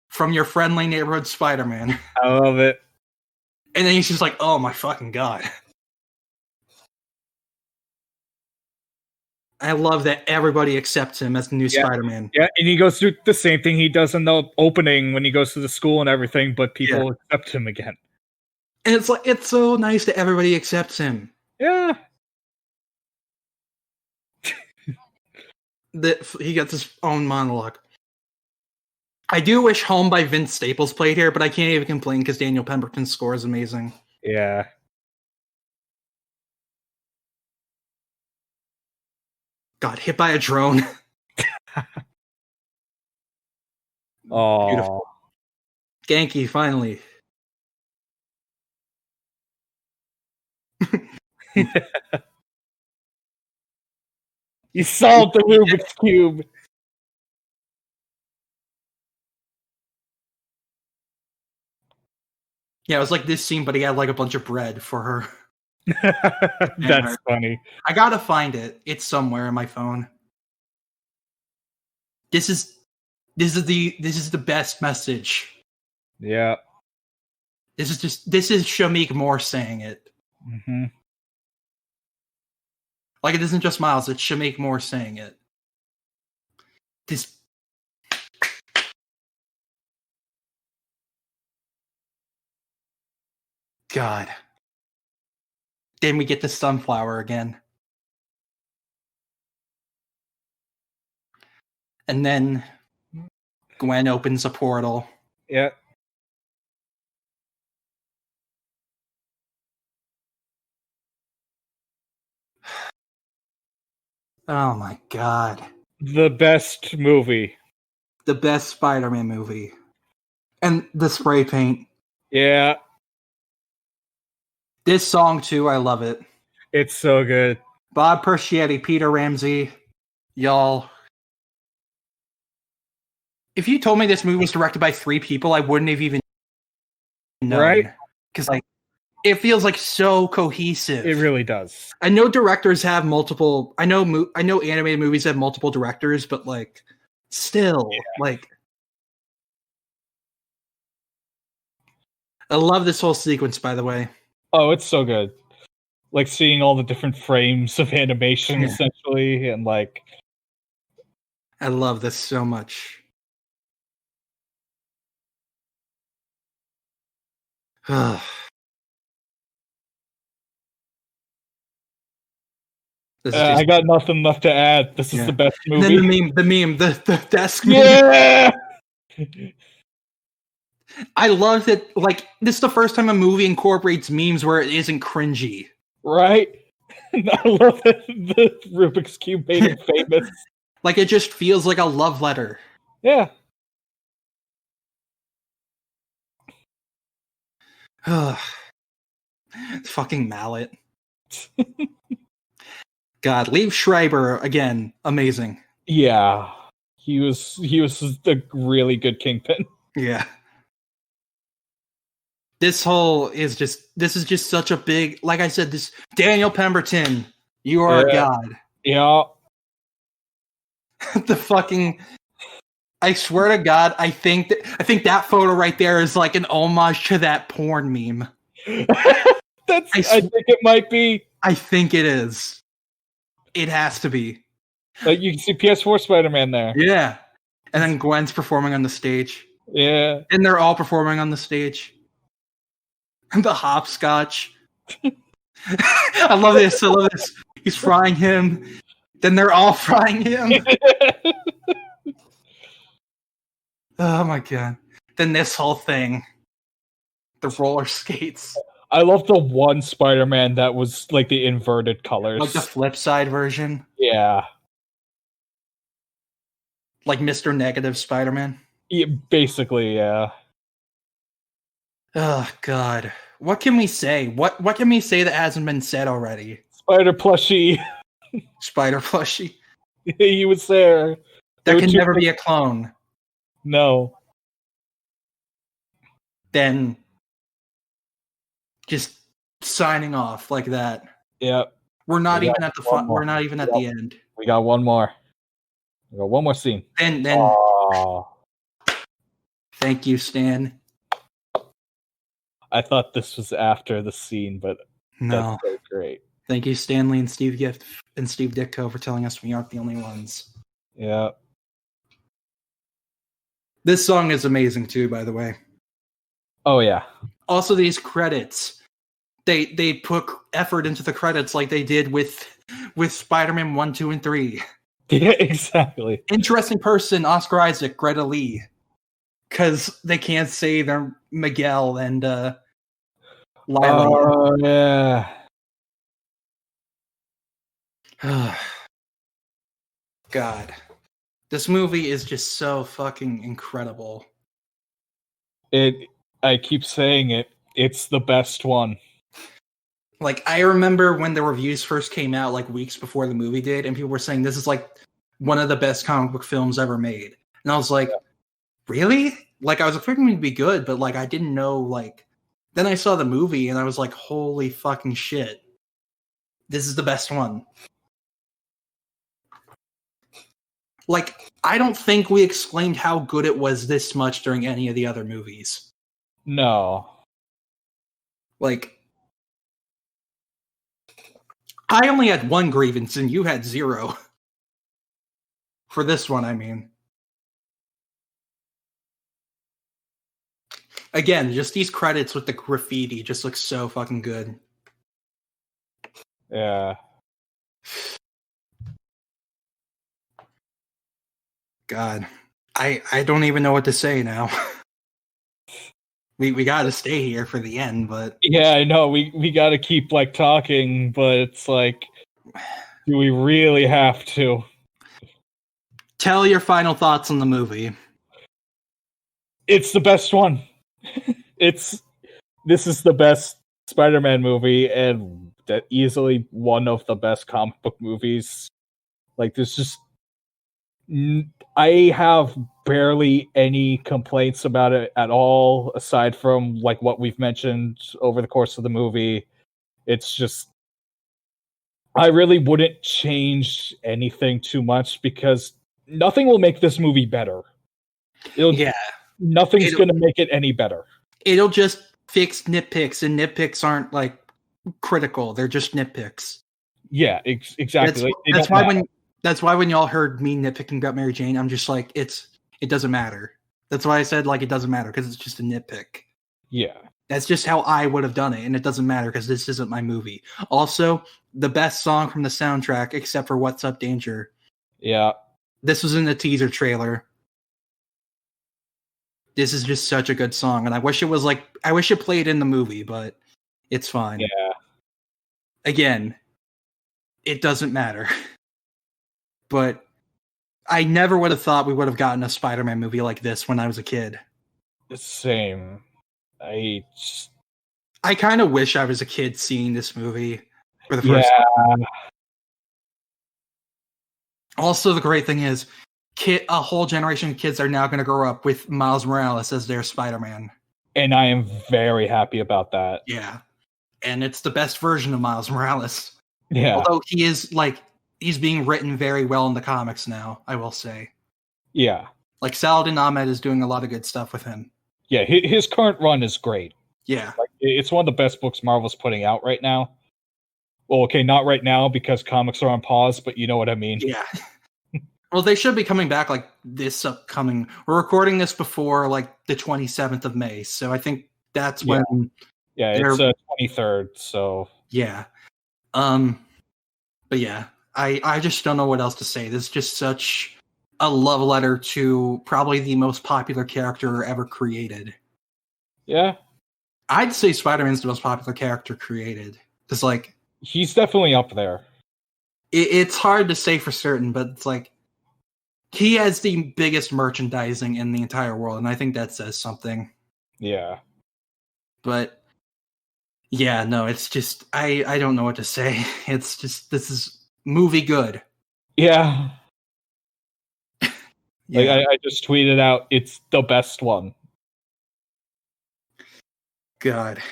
from your friendly neighborhood Spider-Man. I love it. And then he's just like, oh my fucking god. I love that everybody accepts him as the new Spider-Man. Yeah, and he goes through the same thing he does in the opening when he goes to the school and everything, but people accept him again. And it's like, it's so nice that everybody accepts him. Yeah. That he gets his own monologue. I do wish Home by Vince Staples played here, but I can't even complain because Daniel Pemberton's score is amazing. Yeah. Got hit by a drone. Oh, beautiful. Genki, finally. You solved the Rubik's Cube. Yeah, it was like this scene, but he had like a bunch of bread for her. That's funny. I gotta find it. It's somewhere in my phone. This is the best message. Yeah. This is Shamik Moore saying it. Mm-hmm. Like, it isn't just Miles, it's Shamik Moore saying it. This. God. Then we get the sunflower again. And then Gwen opens a portal. Yeah. Oh my god. The best movie. The best Spider-Man movie. And the spray paint. Yeah. This song too, I love it. It's so good. Bob Persichetti, Peter Ramsey, y'all. If you told me this movie was directed by 3 people, I wouldn't have even known. Right? Because like, it feels like so cohesive. It really does. I know directors have multiple. I know animated movies have multiple directors, but like, still, like, I love this whole sequence. By the way, oh, it's so good. Like seeing all the different frames of animation, essentially, and like, I love this so much. I got nothing left to add. This is the best movie. And then the desk. Yeah. I love that. Like, this is the first time a movie incorporates memes where it isn't cringy. Right. I love that the Rubik's Cube made it famous. Like, it just feels like a love letter. Yeah. Fucking mallet. God, Liev Schreiber again, amazing. Yeah, he was a really good Kingpin. Yeah, this is just such a big, like I said, this Daniel Pemberton, you are a god. Yeah, the fucking. I swear to God, I think that photo right there is like an homage to that porn meme. I think it might be. I think it is. It has to be. Like you can see PS4 Spider-Man there. Yeah. And then Gwen's performing on the stage. Yeah. And they're all performing on the stage. The hopscotch. I love this. He's frying him. Then they're all frying him. Oh my god. Then this whole thing. The roller skates. I love the one Spider-Man that was like the inverted colors. Like the flip side version. Yeah. Like Mr. Negative Spider-Man. Yeah, basically, yeah. Oh god. What can we say? What can we say that hasn't been said already? Spider plushie. Spider plushie. He was there. There can never be a clone. No. Then just signing off like that. Yep. We're not even at the fun. We're not even at the end. We got one more. We got one more scene. Then thank you, Stan. I thought this was after the scene, but no. That's so great. Thank you, Stanley and Steve Gift and Steve Ditko, for telling us we aren't the only ones. Yeah. This song is amazing too, by the way. Oh yeah. Also, these credits, they put effort into the credits like they did with Spider-Man 1, 2, and 3. Yeah, exactly. Interesting person, Oscar Isaac, Greta Lee. Because they can't say they're Miguel and Lila. Oh, yeah. God. This movie is just so fucking incredible. I keep saying it. It's the best one. Like, I remember when the reviews first came out, like weeks before the movie did, and people were saying this is like one of the best comic book films ever made. And I was like, really? Like, I was expecting it to be good, but like, I didn't know, like, then I saw the movie and I was like, holy fucking shit. This is the best one. Like, I don't think we explained how good it was this much during any of the other movies. No. Like, I only had one grievance and you had 0. For this one, I mean. Again, just these credits with the graffiti just look so fucking good. Yeah. God. I don't even know what to say now. We gotta stay here for the end, but yeah, I know we gotta keep like talking, but it's like, do we really have to? Tell your final thoughts on the movie. It's the best one. This is the best Spider-Man movie, and that easily one of the best comic book movies. Like, there's just I have barely any complaints about it at all, aside from like what we've mentioned over the course of the movie. It's just, I really wouldn't change anything too much because nothing will make this movie better. Nothing's going to make it any better. It'll just fix nitpicks, and nitpicks aren't like critical; they're just nitpicks. Yeah, exactly. That's why when y'all heard me nitpicking about Mary Jane, I'm just like, it doesn't matter. That's why I said like it doesn't matter, because it's just a nitpick. Yeah. That's just how I would have done it, and it doesn't matter because this isn't my movie. Also, the best song from the soundtrack, except for What's Up Danger. Yeah. This was in the teaser trailer. This is just such a good song, and I wish it played in the movie, but it's fine. Yeah. Again, it doesn't matter. But I never would have thought we would have gotten a Spider-Man movie like this when I was a kid. Same. I kind of wish I was a kid seeing this movie for the first time. Also, the great thing is, a whole generation of kids are now going to grow up with Miles Morales as their Spider-Man. And I am very happy about that. Yeah. And it's the best version of Miles Morales. Yeah. Although he is like, he's being written very well in the comics now, I will say. Yeah. Like, Saladin Ahmed is doing a lot of good stuff with him. Yeah, his current run is great. Yeah. Like, it's one of the best books Marvel's putting out right now. Well, okay, not right now because comics are on pause, but you know what I mean. Yeah. Well, they should be coming back like this upcoming. We're recording this before like the 27th of May, so I think that's when. Yeah, it's 23rd. So yeah, but yeah, I just don't know what else to say. This is just such a love letter to probably the most popular character ever created. Yeah. I'd say Spider-Man's the most popular character created. Because, like... He's definitely up there. It's hard to say for certain, but it's like... He has the biggest merchandising in the entire world, and I think that says something. Yeah. But... Yeah, no, it's just... I don't know what to say. It's just... This is movie good. Yeah. Yeah. Like I just tweeted out, it's the best one. God.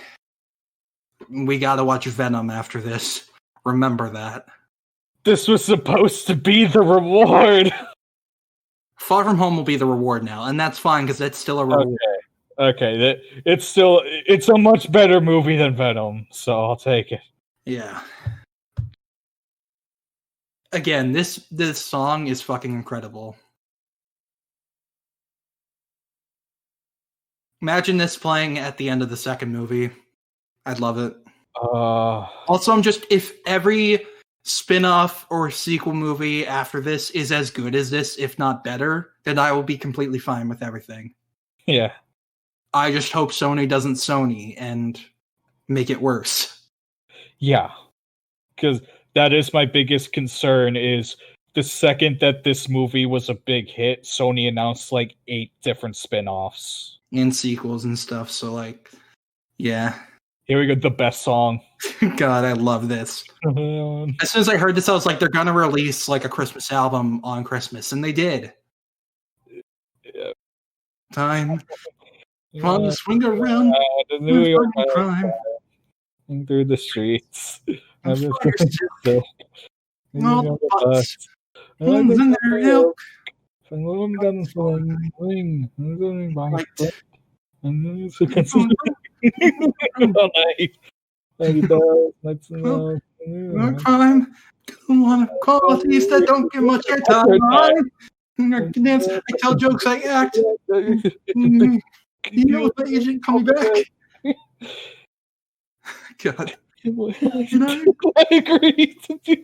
We gotta watch Venom after this. Remember that. This was supposed to be the reward. Far From Home will be the reward now, and that's fine because it's still a reward. Okay. It's a much better movie than Venom, so I'll take it. Yeah. Again, this song is fucking incredible. Imagine this playing at the end of the second movie. I'd love it. Also, if every spin-off or sequel movie after this is as good as this, if not better, then I will be completely fine with everything. Yeah. I just hope Sony doesn't Sony and make it worse. Yeah. Because that is my biggest concern is the second that this movie was a big hit, Sony announced like 8 different spin-offs. And sequels and stuff, so like, yeah. Here we go, the best song. God, I love this. As soon as I heard this, I was like, they're gonna release like a Christmas album on Christmas, and they did. Yeah. Time. Come on, swing around. The New York crime. Through the streets. All the butts. One's in their ilk. Crime. Don't want to call these that don't get much airtime. I can dance. I tell jokes. I act. You know that you didn't call me back. God. I agree to do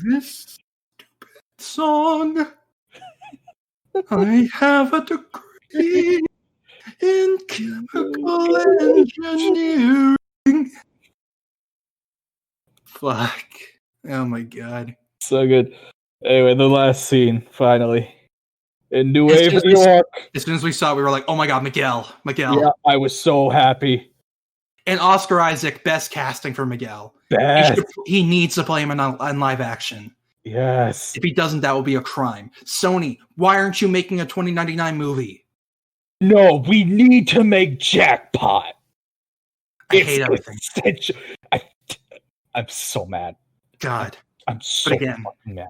this stupid song. I have a degree in chemical engineering. Fuck. Oh my god. So good. Anyway, the last scene, finally. In New Haven, New York. As soon as we saw it, we were like, oh my god, Miguel. Yeah, I was so happy. And Oscar Isaac, best casting for Miguel. Best. He needs to play him in live action. Yes. If he doesn't, that will be a crime. Sony, why aren't you making a 2099 movie? No, we need to make Jackpot. I hate everything. I'm so mad. God. I'm so fucking mad.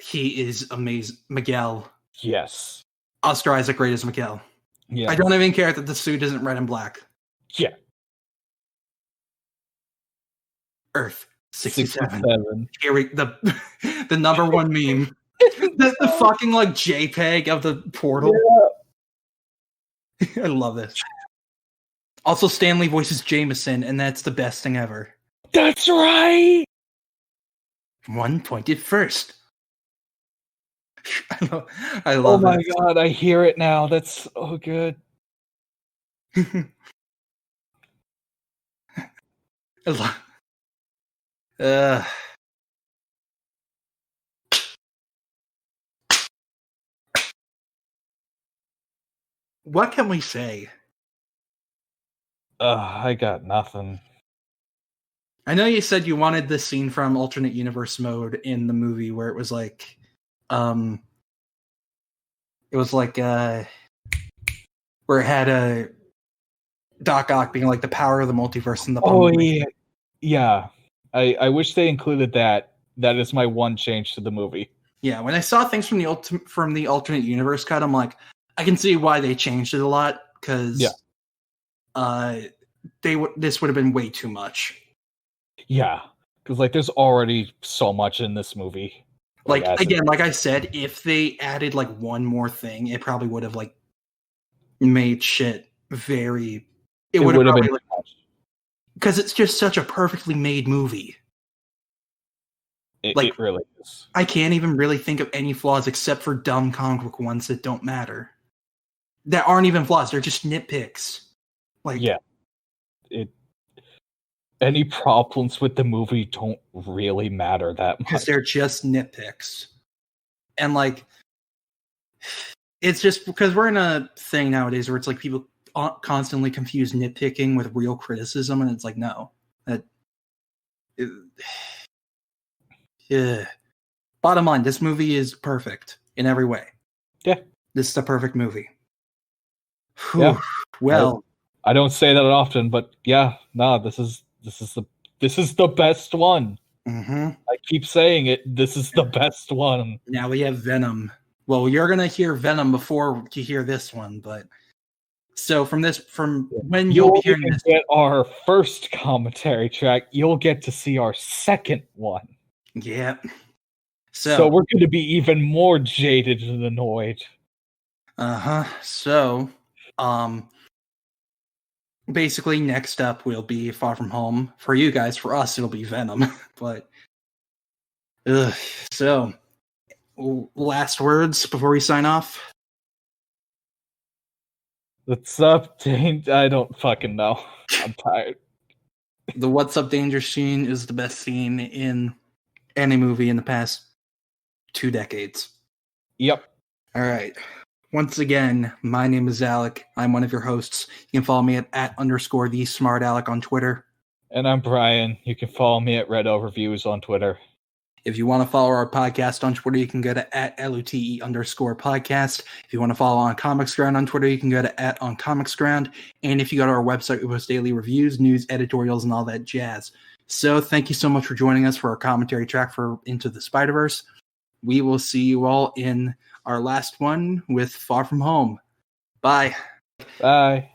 He is amazing. Miguel. Yes. Oscar Isaac, great as Miguel. Yeah. I don't even care that the suit isn't red and black. Yeah. Earth 67. Here we the number one meme. the fucking like JPEG of the portal. Yeah. I love this. Also, Stanley voices Jameson, and that's the best thing ever. That's right. One pointed first. I love oh my god, I hear it now. That's so good. I love. What can we say? I got nothing. I know you said you wanted this scene from alternate universe mode in the movie where it was like, where it had a Doc Ock being like the power of the multiverse in the movie. Yeah. I wish they included that. That is my one change to the movie. Yeah, when I saw things from the alternate universe cut, I'm like, I can see why they changed it a lot because this would have been way too much. Yeah, because like there's already so much in this movie. Like again, like I said, if they added like one more thing, it probably would have like made shit very. It would have been. Like, 'cause it's just such a perfectly made movie. Like, again, like I said, if they added like one more thing, it probably would have like made shit very. It would have been. Because it's just such a perfectly made movie. Like, because it's just such a perfectly made movie. It really is. I can't even really think of any flaws except for dumb comic book ones that don't matter. That aren't even flaws. They're just nitpicks. Any problems with the movie don't really matter that much. Because they're just nitpicks. And it's just because we're in a thing nowadays where it's like people constantly confuse nitpicking with real criticism, and it's like, no. Yeah. Bottom line, this movie is perfect in every way. Yeah. This is the perfect movie. Yeah. Well, I don't say that often, but yeah, no, this is the best one. Mm-hmm. I keep saying it. This is the best one. Now we have Venom. Well, you're gonna hear Venom before you hear this one, but so from when you'll be hearing this, get our first commentary track, you'll get to see our second one. Yeah. So we're going to be even more jaded and annoyed. So, basically, next up will be Far From Home. For you guys, for us, it'll be Venom. But, so, last words before we sign off? What's up, Dane? I don't fucking know. I'm tired. The What's Up Danger scene is the best scene in any movie in the past 2 decades. Yep. All right. Once again, my name is Alec. I'm one of your hosts. You can follow me at @_thesmartalec on Twitter. And I'm Brian. You can follow me at Red Overviews on Twitter. If you want to follow our podcast on Twitter, you can go to @LUTE_podcast. If you want to follow on Comics Ground on Twitter, you can go to @OnComicsGround. And if you go to our website, we post daily reviews, news, editorials, and all that jazz. So thank you so much for joining us for our commentary track for Into the Spider-Verse. We will see you all in our last one with Far From Home. Bye. Bye.